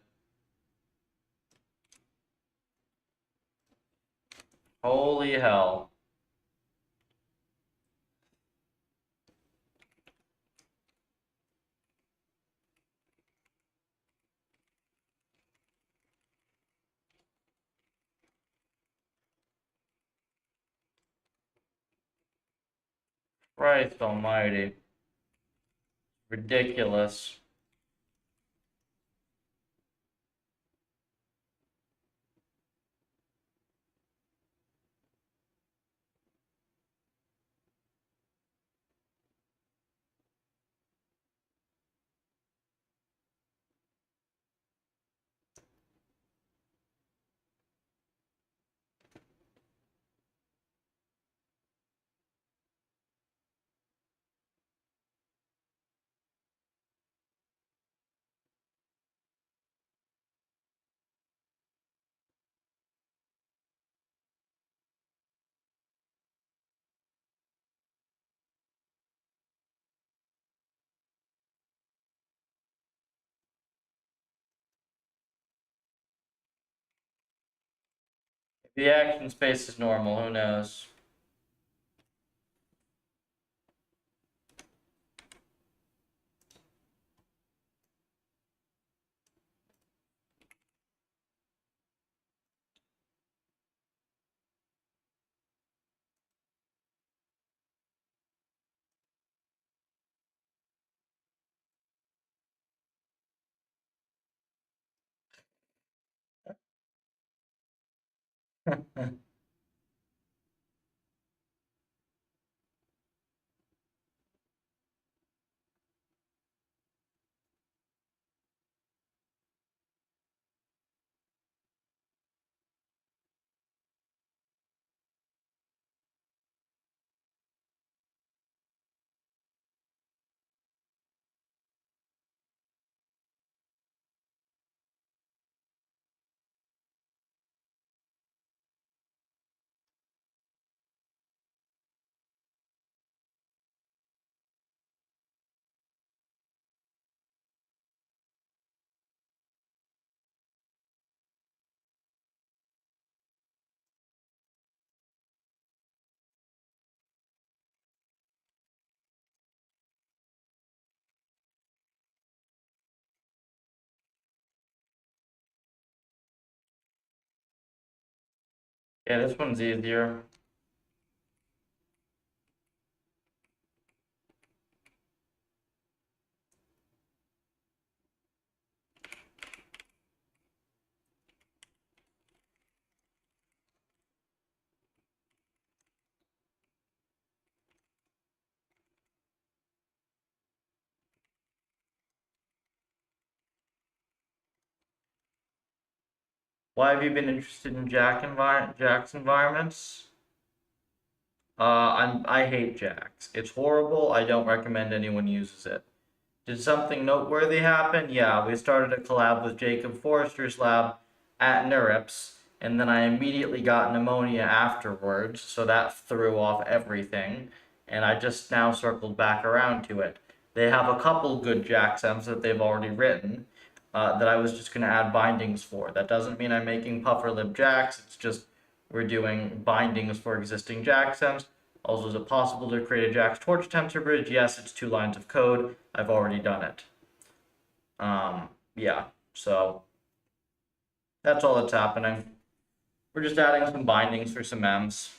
Holy hell. Christ almighty. Ridiculous. If the action space is normal, who knows? Yeah, this one's easier. Why have you been interested in Jack's environments? I hate Jax. It's horrible. I don't recommend anyone uses it. Did something noteworthy happen? Yeah, we started a collab with Jacob Forrester's lab at NeurIPS, and then I immediately got pneumonia afterwards, so that threw off everything, and I just now circled back around to it. They have a couple good Jaxems that they've already written that I was just going to add bindings for. That doesn't mean I'm making PufferLib Jax, it's just we're doing bindings for existing Jaxems. Also, is it possible to create a Jax torch tensor bridge? Yes, it's 2 lines of code. I've already done it. Yeah, so that's all that's happening. We're just adding some bindings for some M's.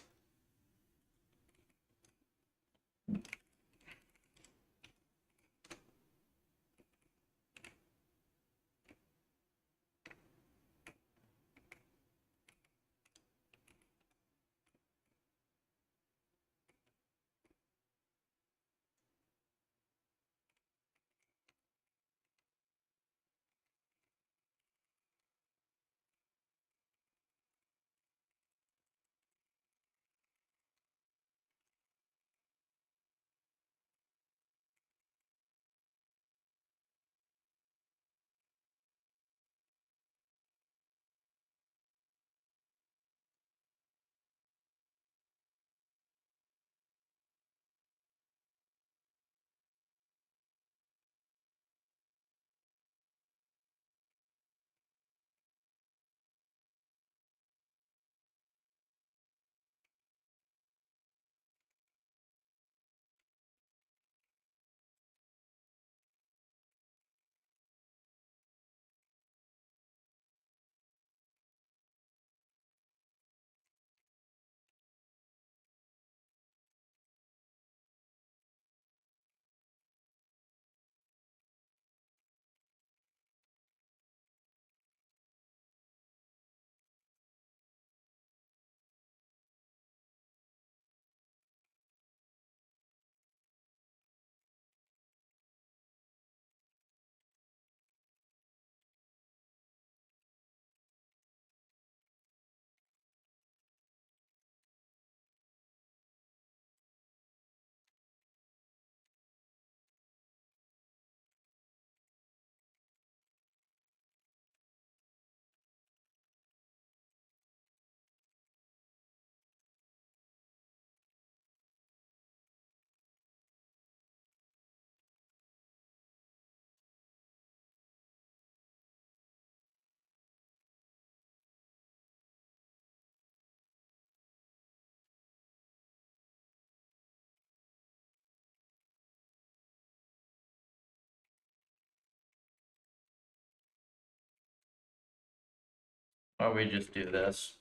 Or we just do this.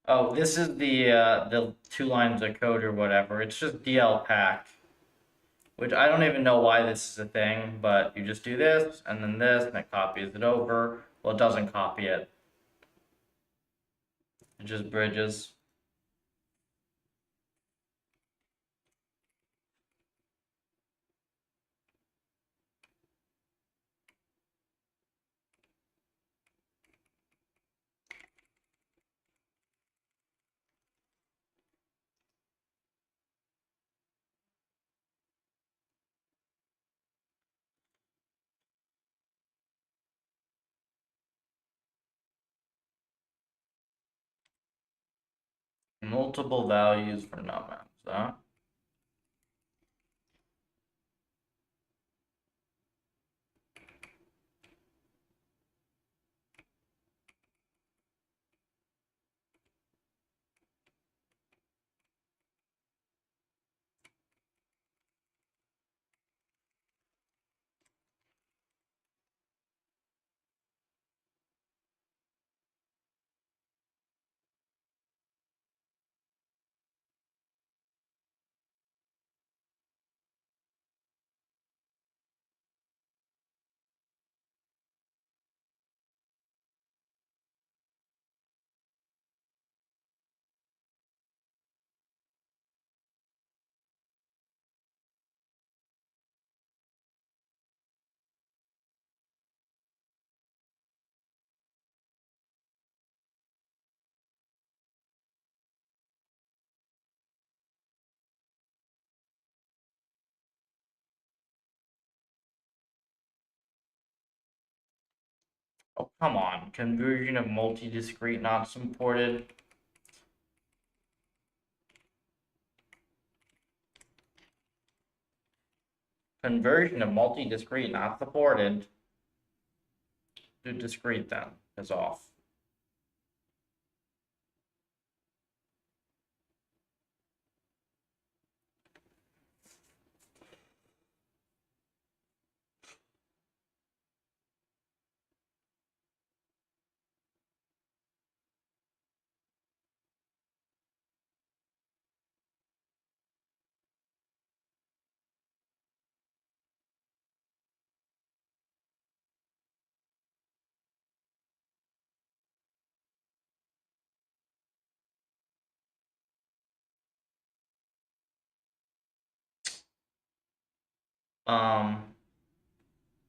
Oh, this is the 2 lines of code or whatever. It's just DL pack, which I don't even know why this is a thing, but you just do this and then this, and it copies it over. Well, it doesn't copy it. It just bridges. Multiple values for nomads, huh? Oh, come on. Conversion of multi-discrete not supported. Conversion of multi-discrete not supported. Do discrete then. Is off.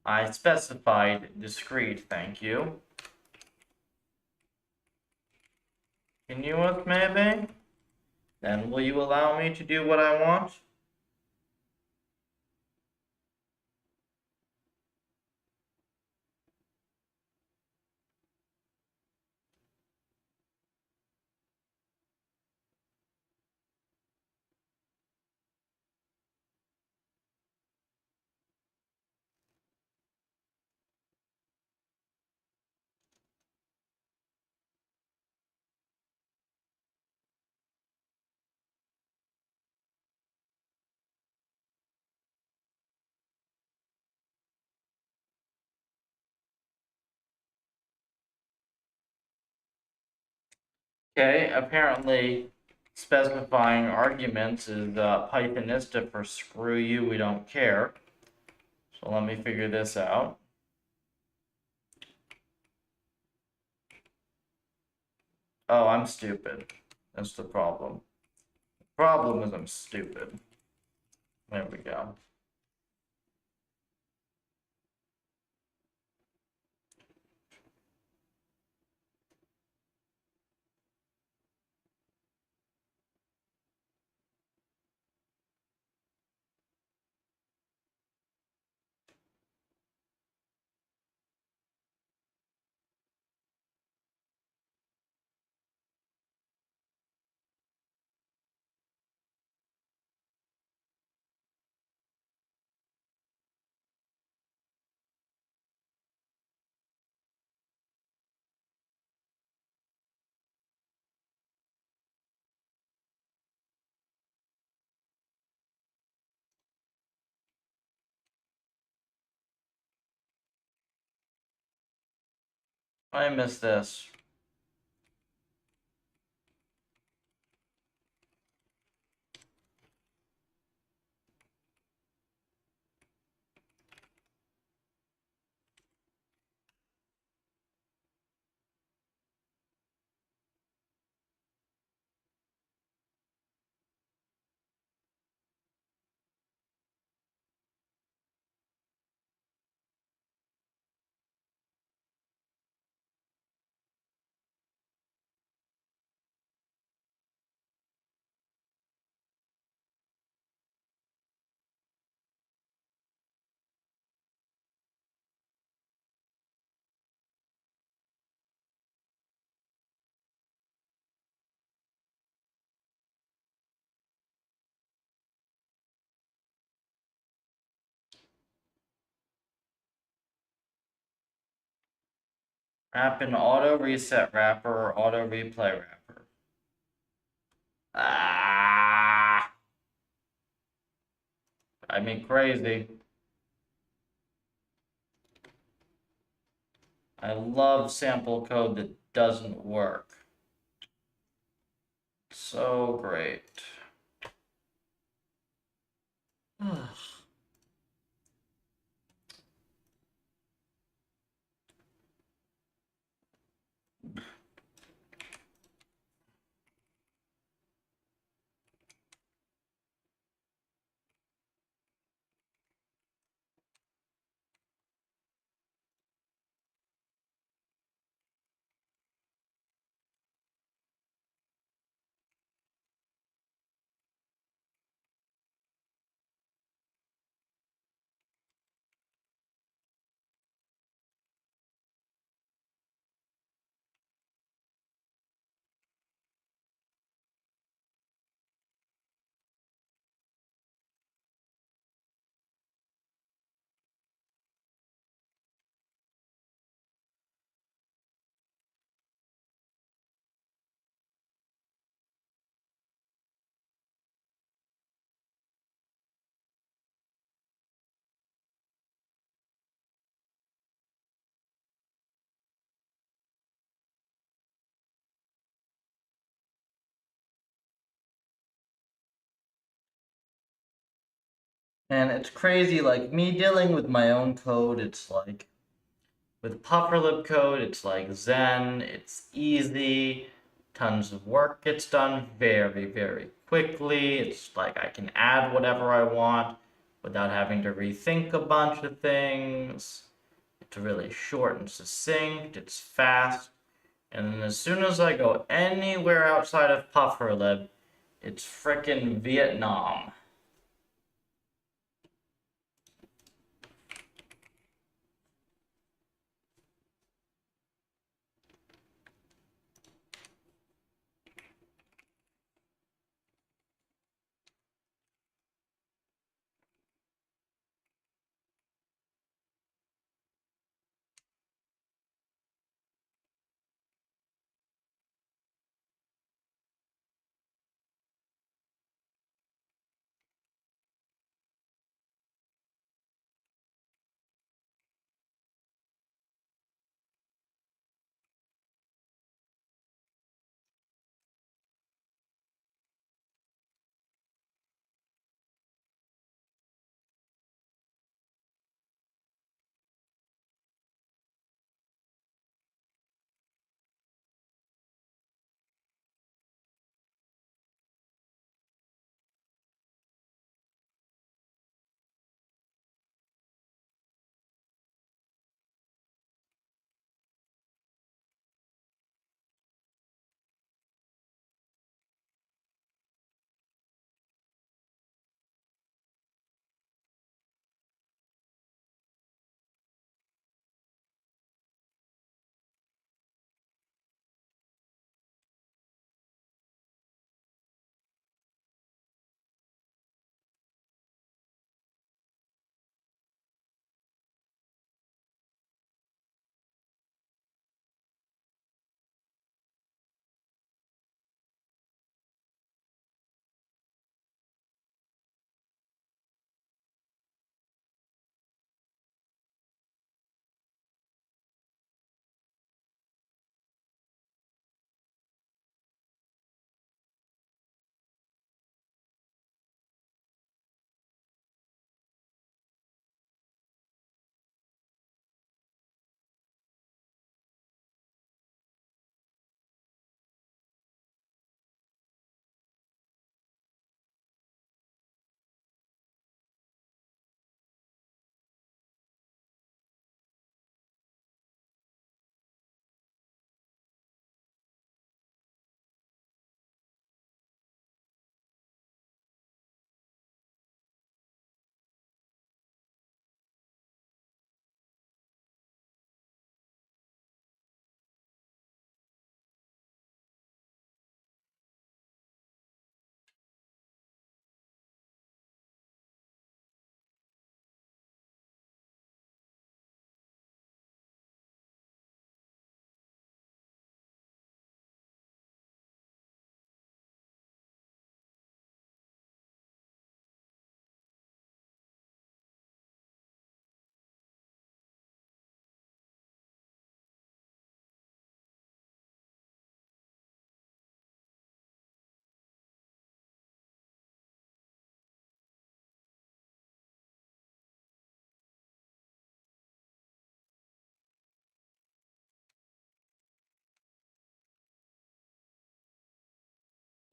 I specified discrete, thank you. Continuous, maybe? Then will you allow me to do what I want? Okay, apparently specifying arguments is Pythonista for screw you, we don't care. So let me figure this out. Oh, I'm stupid. That's the problem. The problem is I'm stupid. There we go. I missed this. Wrap an auto reset wrapper or auto replay wrapper. Ah, I mean crazy. I love sample code that doesn't work. So great. And it's crazy, like, me dealing with my own code, it's like, with PufferLib code, it's like Zen, it's easy, tons of work gets done very, very quickly. It's like I can add whatever I want without having to rethink a bunch of things. It's really short and succinct, it's fast, and then as soon as I go anywhere outside of PufferLib, it's frickin' Vietnam.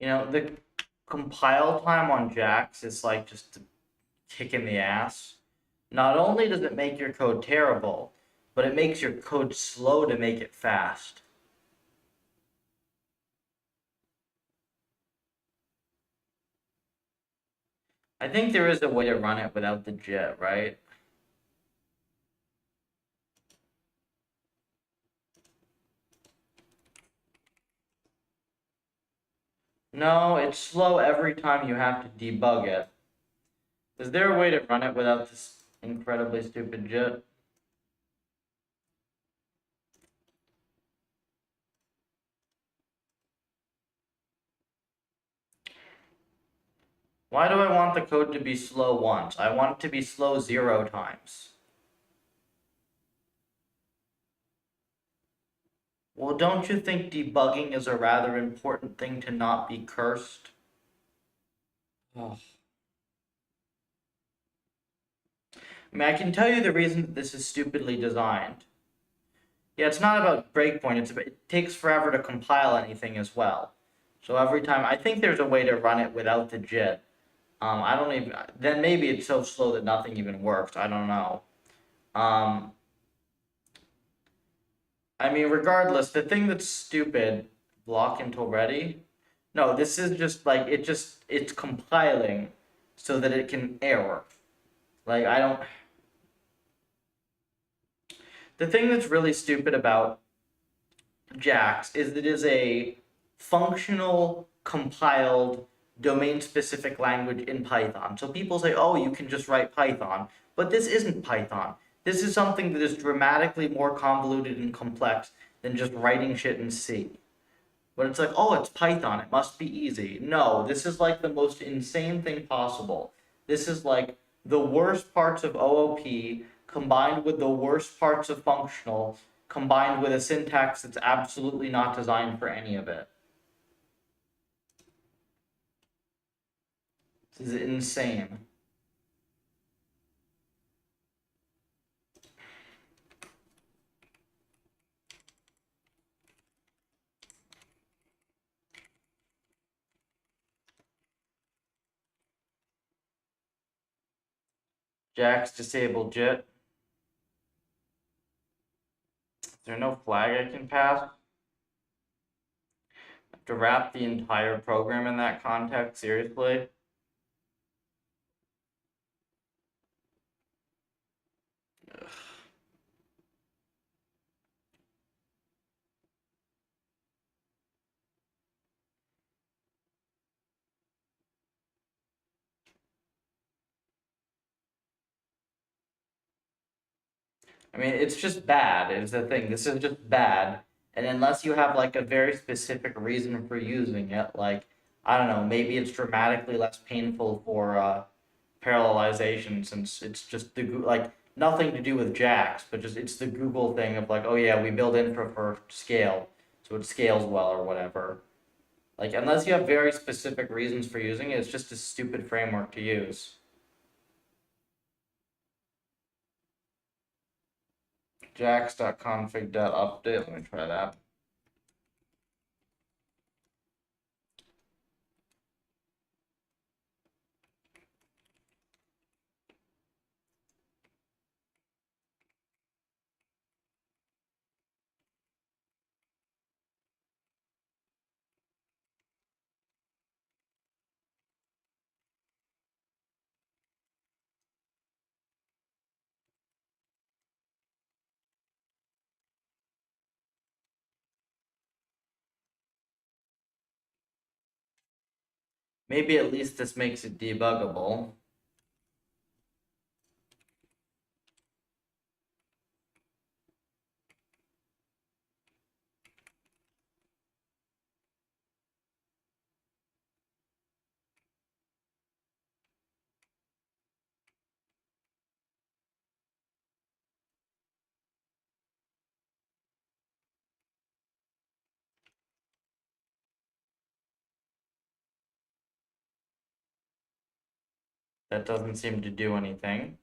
You know, the compile time on Jax is like just a kick in the ass. Not only does it make your code terrible, but it makes your code slow to make it fast. I think there is a way to run it without the JIT, right? No, it's slow every time you have to debug it. Is there a way to run it without this incredibly stupid JIT? Why do I want the code to be slow once? I want it to be slow 0 times. Well, don't you think debugging is a rather important thing to not be cursed? Oh. I mean, I can tell you the reason that this is stupidly designed. Yeah, it's not about breakpoint. It takes forever to compile anything as well. So every time, I think there's a way to run it without the JIT. I don't even. Then maybe it's so slow that nothing even works. I don't know. I mean, regardless, the thing that's stupid, block until ready. No, this is just like it's compiling so that it can error. Like I don't. The thing that's really stupid about JAX is that it is a functional compiled domain specific language in Python. So people say, oh, you can just write Python. But this isn't Python. This is something that is dramatically more convoluted and complex than just writing shit in C. But it's like, oh, it's Python. It must be easy. No, this is like the most insane thing possible. This is like the worst parts of OOP combined with the worst parts of functional combined with a syntax that's absolutely not designed for any of it. This is insane. Jax disabled JIT. Is there no flag I can pass? I have to wrap the entire program in that context, seriously? Ugh. I mean, it's just bad, is the thing. This is just bad. And unless you have like a very specific reason for using it, like, I don't know, maybe it's dramatically less painful for parallelization since it's just like nothing to do with JAX, but just it's the Google thing of like, oh yeah, we build infra for scale, so it scales well or whatever. Like, unless you have very specific reasons for using it, it's just a stupid framework to use. jax.config.update, let me try that. Maybe at least this makes it debuggable. That doesn't seem to do anything.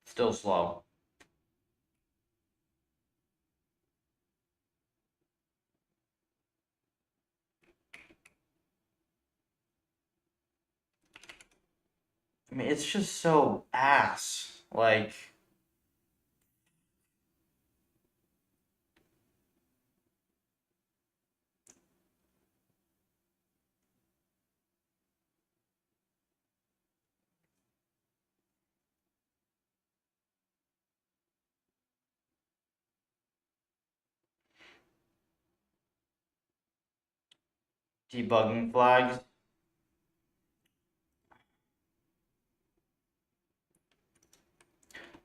Still slow. I mean, it's just so ass. Like, debugging flags.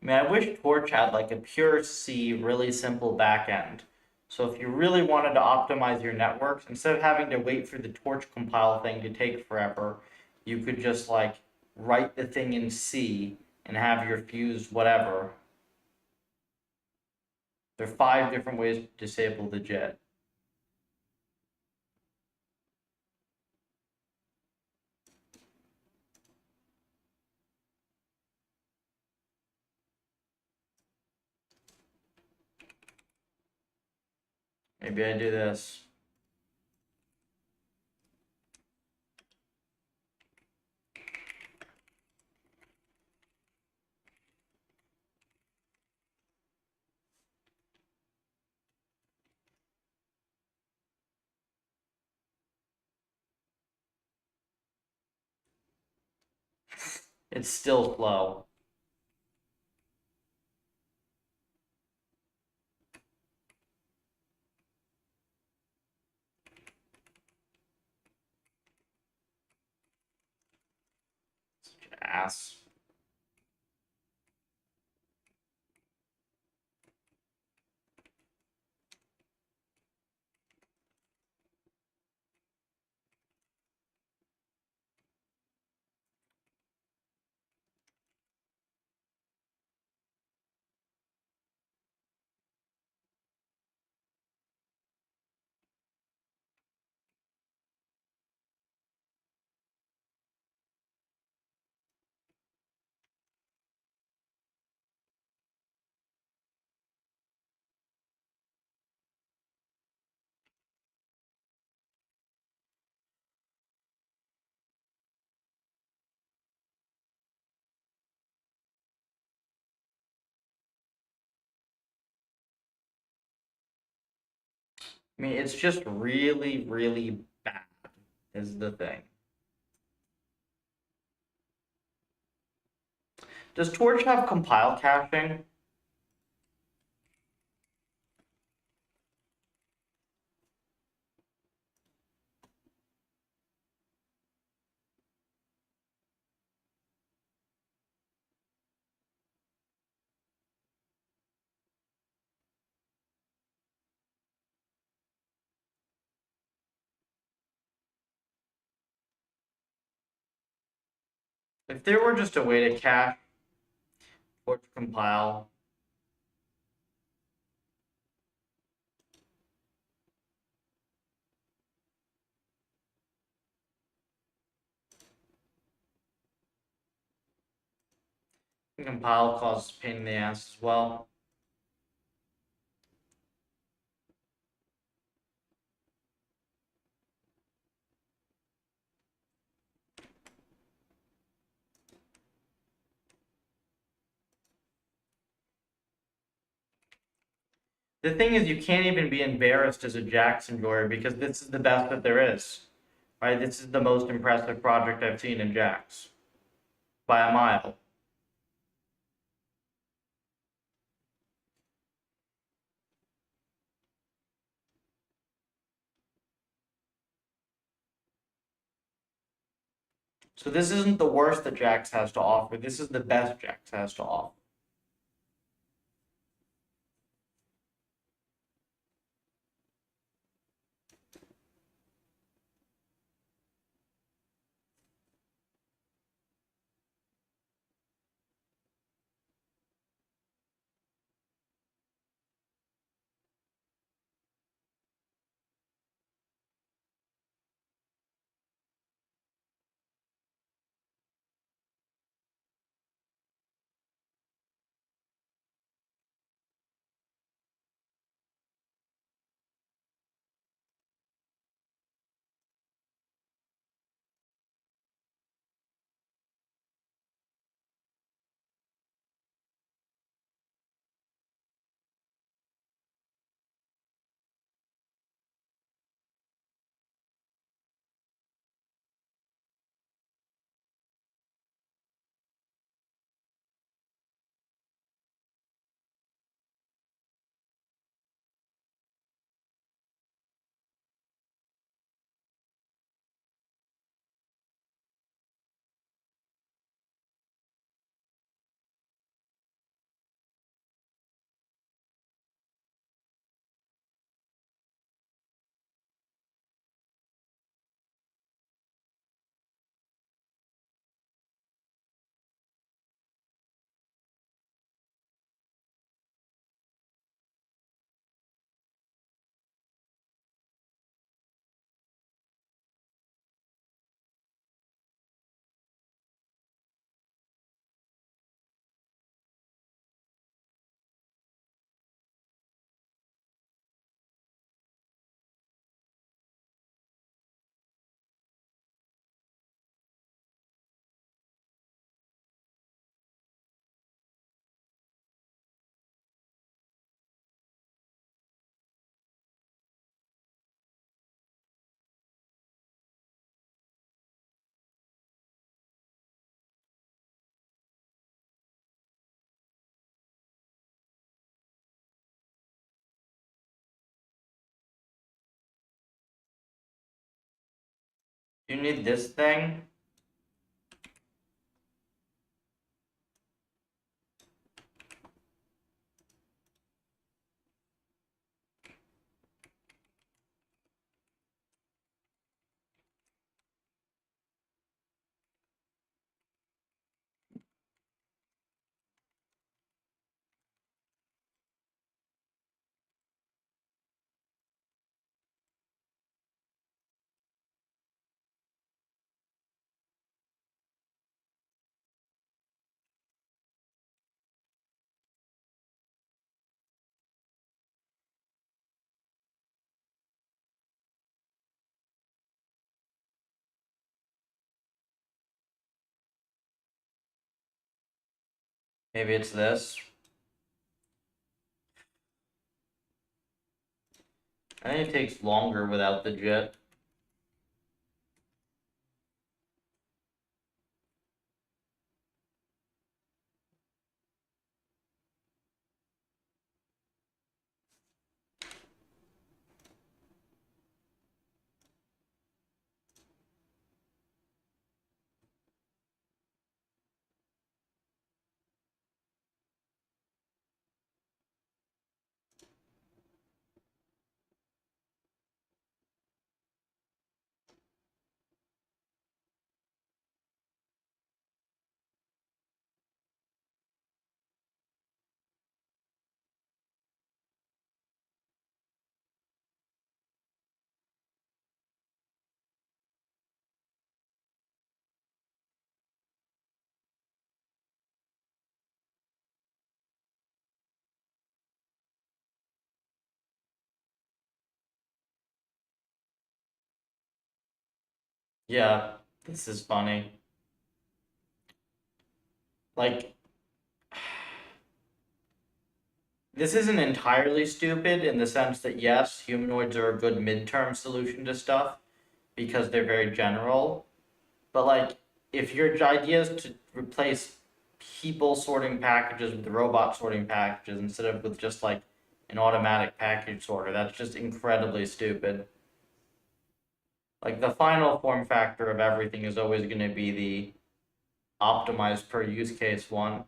I mean, I wish Torch had like a pure C, really simple backend. So if you really wanted to optimize your networks, instead of having to wait for the Torch compile thing to take forever, you could just like write the thing in C and have your fused whatever. There are 5 different ways to disable the JIT. Maybe I do this. It's still slow. Such an ass. I mean, it's just really, really bad, is the thing. Does Torch have compile caching? If there were just a way to cache Torch compile, compile causes pain in the ass as well. The thing is, you can't even be embarrassed as a Jax enjoyer because this is the best that there is. Right? This is the most impressive project I've seen in Jax. By a mile. So this isn't the worst that Jax has to offer. This is the best Jax has to offer. You need this thing. Maybe it's this. I think it takes longer without the JIT. Yeah, this is funny. Like, this isn't entirely stupid in the sense that yes, humanoids are a good midterm solution to stuff because they're very general. But like, if your idea is to replace people sorting packages with robot sorting packages instead of with just like an automatic package sorter, that's just incredibly stupid. Like the final form factor of everything is always going to be the optimized per use case one.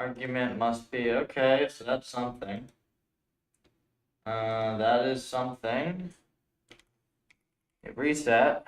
Argument must be okay, so that's something. That is something. Hit reset.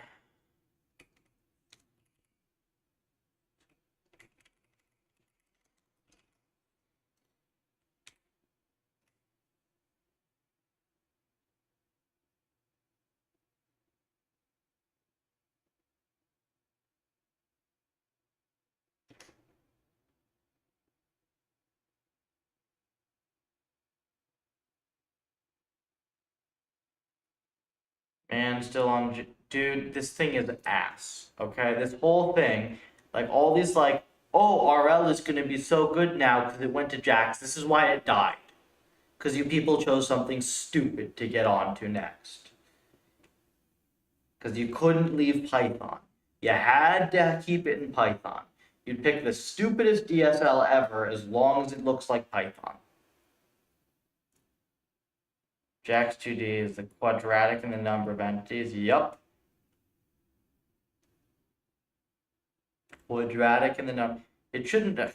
Man, still on. Dude, this thing is ass. Okay, this whole thing, like all these, like, oh, RL is gonna be so good now because it went to Jax. This is why it died. Because you people chose something stupid to get on to next. Because you couldn't leave Python. You had to keep it in Python. You'd pick the stupidest DSL ever as long as it looks like Python. Jax 2D is the quadratic in the number of entities. Yup. Quadratic in the number. It shouldn't have.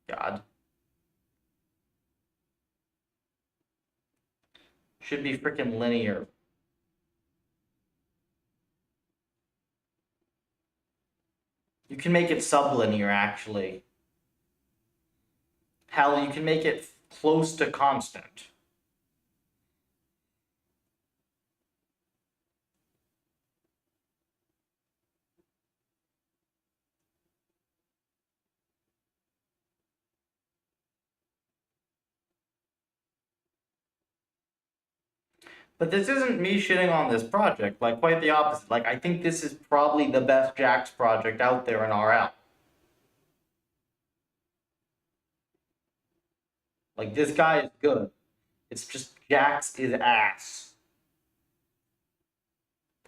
God. Should be freaking linear. You can make it sublinear, actually. Hell, you can make it close to constant. But this isn't me shitting on this project. Like, quite the opposite. Like, I think this is probably the best Jax project out there in RL. Like, this guy is good. It's just jacks his ass.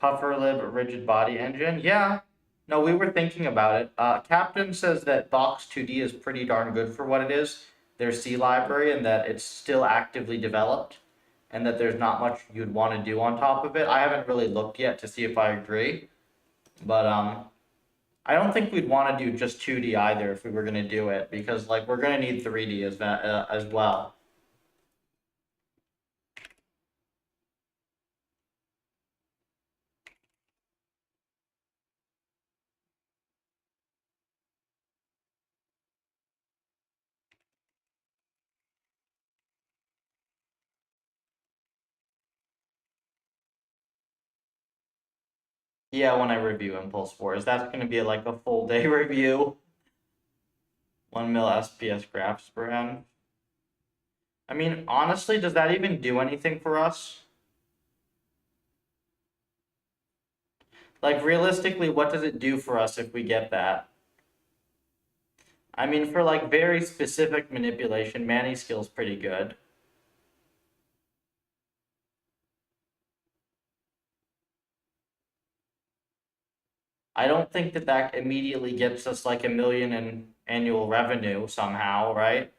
PufferLib rigid body engine. Yeah. No, we were thinking about it. Captain says that Box 2D is pretty darn good for what it is. Their C library, and that it's still actively developed, and that there's not much you'd want to do on top of it. I haven't really looked yet to see if I agree, but I don't think we'd want to do just 2D either if we were going to do it, because like we're going to need 3D as well. Yeah, when I review Impulse Wars, that's going to be like a full day review. 1 mil SPS graphs per N. I mean, honestly, does that even do anything for us? Like, realistically, what does it do for us if we get that? I mean, for like very specific manipulation, Manny skill's pretty good. I don't think that that immediately gets us like $1 million in annual revenue somehow, right?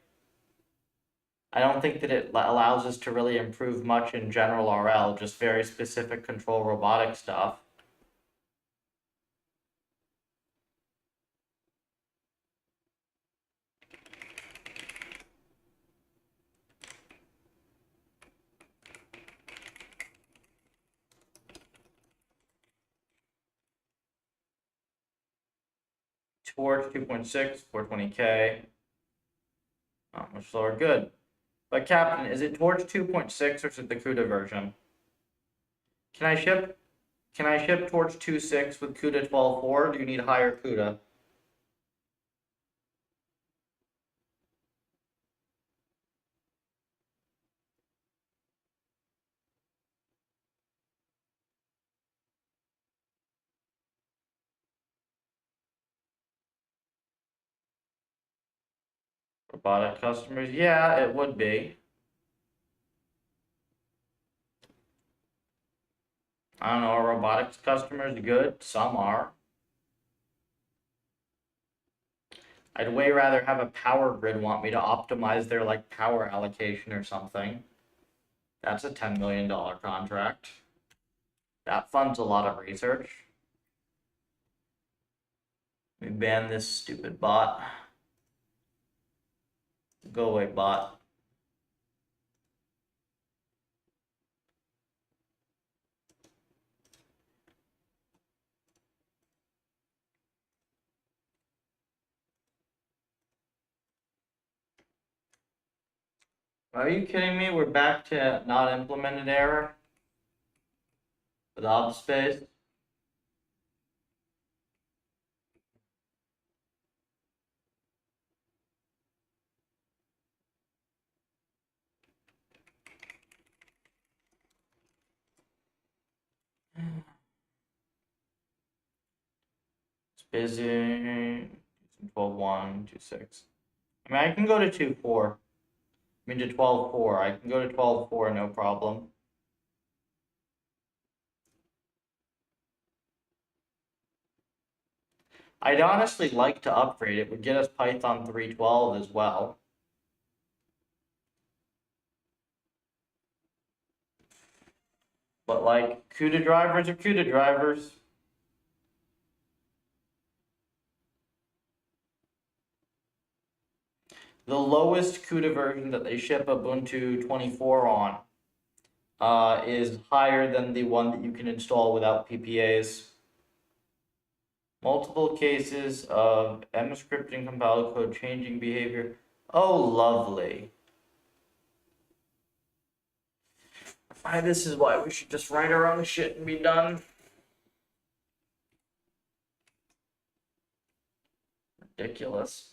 I don't think that it allows us to really improve much in general RL, just very specific control robotic stuff. Torch 2.6, 420K. Not much slower, good. But Captain, is it Torch 2.6 or is it the CUDA version? Can I ship Torch 2.6 with CUDA 12.4, or do you need higher CUDA? Robotic customers? Yeah, it would be. I don't know, are robotics customers good? Some are. I'd way rather have a power grid want me to optimize their like power allocation or something. That's a $10 million contract. That funds a lot of research. Let me ban this stupid bot. Go away, bot. Are you kidding me? We're back to not implemented error with ob space. It's busy. 12.1, 2.6. I mean, I can go to 2.4. I mean, to 12.4. I can go to 12.4, no problem. I'd honestly like to upgrade. It would get us Python 3.12 as well. But like, CUDA drivers are CUDA drivers. The lowest CUDA version that they ship Ubuntu 24 on is higher than the one that you can install without PPAs. Multiple cases of mscripting compiled code changing behavior. Oh, lovely. This is why we should just write our own shit and be done. Ridiculous.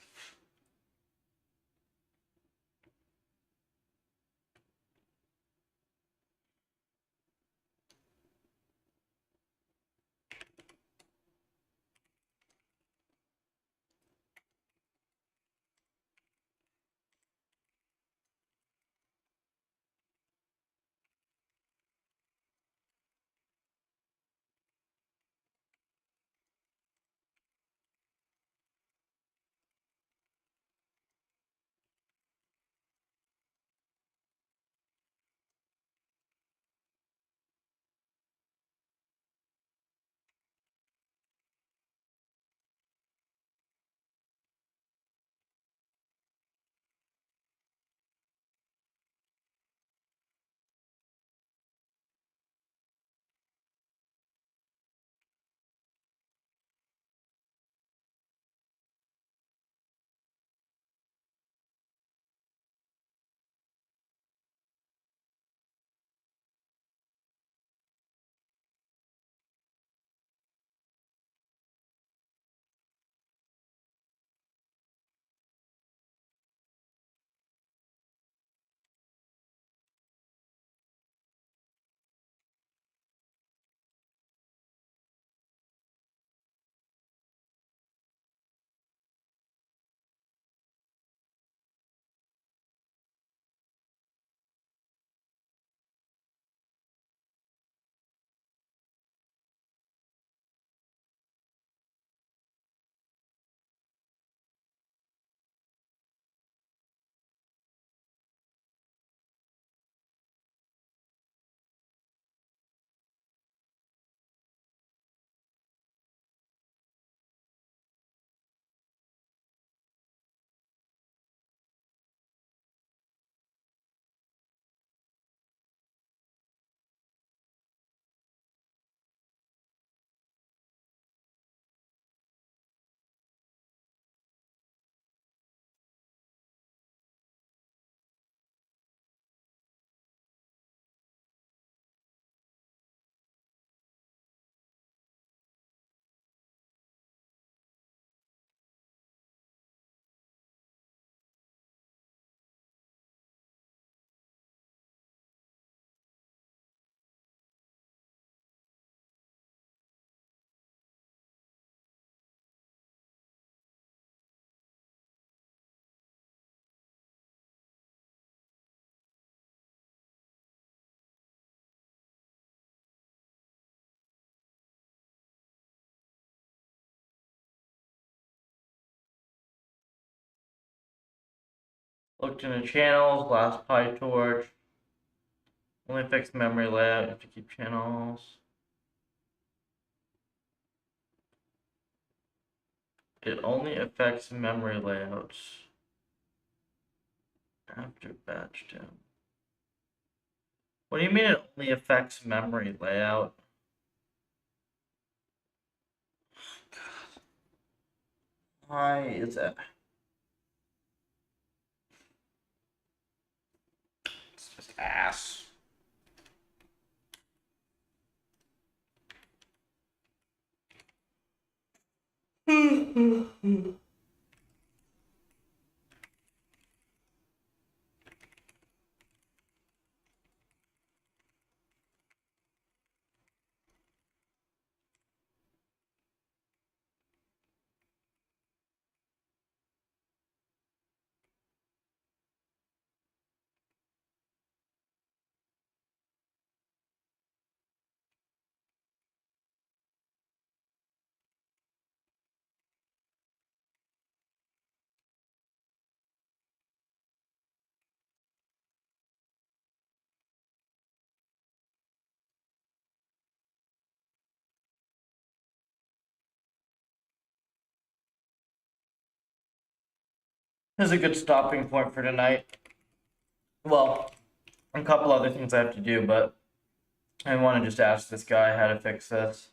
Looked into channels, last PyTorch. Only fix memory layout, you have to keep channels. It only affects memory layouts after batch down. What do you mean it only affects memory layout? Why is that? It's just ass. This is a good stopping point for tonight. Well, a couple other things I have to do, but I want to just ask this guy how to fix this.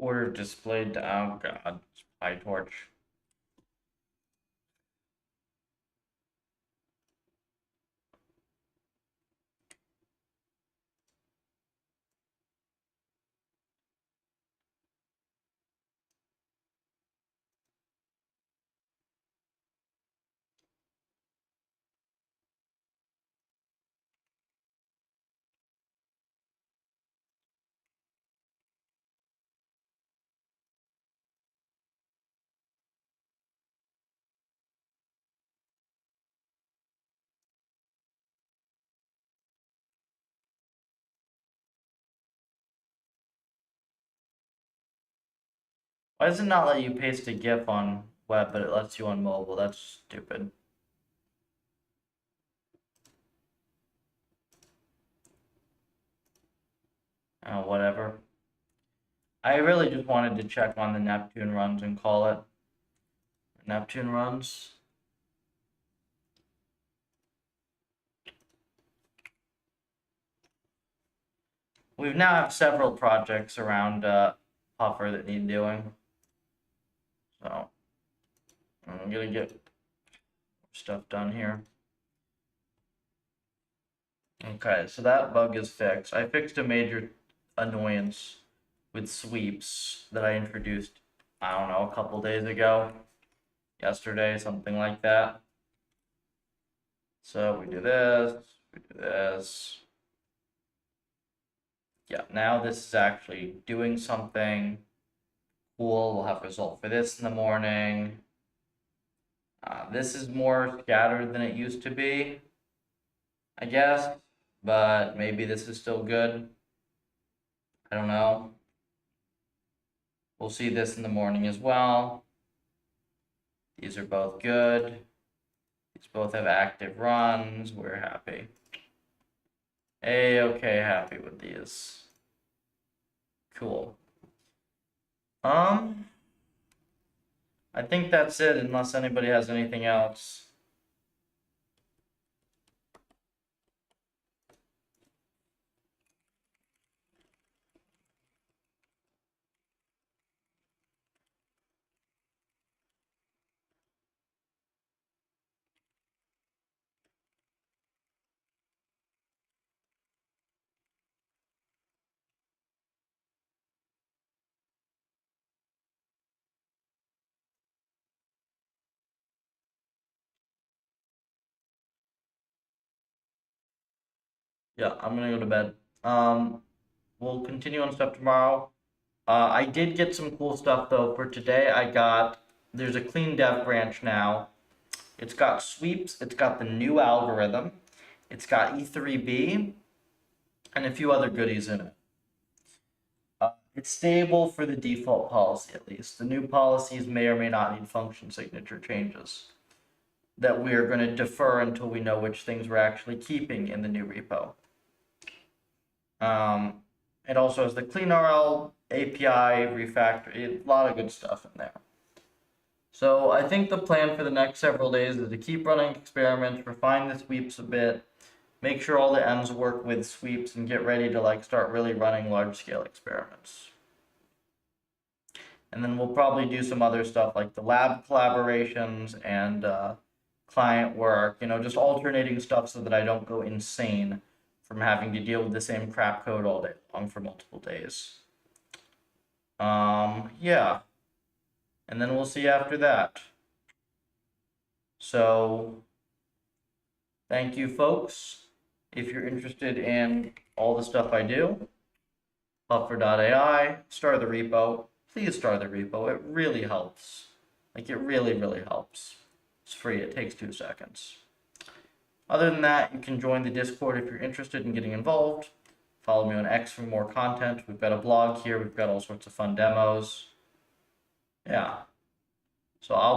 Order displayed to, oh god, PyTorch. Why does it not let you paste a GIF on web, but it lets you on mobile? That's stupid. Oh, whatever. I really just wanted to check on the Neptune runs and call it. Neptune runs. We now have several projects around Puffer that need doing. So I'm gonna get stuff done here. Okay, so that bug is fixed. I fixed a major annoyance with sweeps that I introduced, I don't know, a couple days ago. Yesterday, something like that. So we do this, we do this. Yeah, now this is actually doing something cool. We'll have a result for this in the morning. This is more scattered than it used to be, I guess, but maybe this is still good. I don't know. We'll see this in the morning as well. These are both good. These both have active runs. We're happy. Okay, happy with these. Cool. I think that's it, unless anybody has anything else. Yeah, I'm gonna go to bed. We'll continue on stuff tomorrow. I did get some cool stuff though for today. There's a clean dev branch now. It's got sweeps, it's got the new algorithm, it's got E3B, and a few other goodies in it. It's stable for the default policy at least. The new policies may or may not need function signature changes that we are going to defer until we know which things we're actually keeping in the new repo. It also has the CleanRL API refactor, a lot of good stuff in there. So I think the plan for the next several days is to keep running experiments, refine the sweeps a bit, make sure all the ends work with sweeps, and get ready to start really running large scale experiments. And then we'll probably do some other stuff like the lab collaborations and client work, just alternating stuff so that I don't go insane from having to deal with the same crap code all day long for multiple days. Yeah. And then we'll see after that. So, thank you, folks. If you're interested in all the stuff I do, Puffer.ai, start the repo. Please start the repo. It really helps. It really, really helps. It's free. It takes 2 seconds. Other than that, you can join the Discord if you're interested in getting involved. Follow me on X for more content. We've got a blog here. We've got all sorts of fun demos. Yeah. So I'll be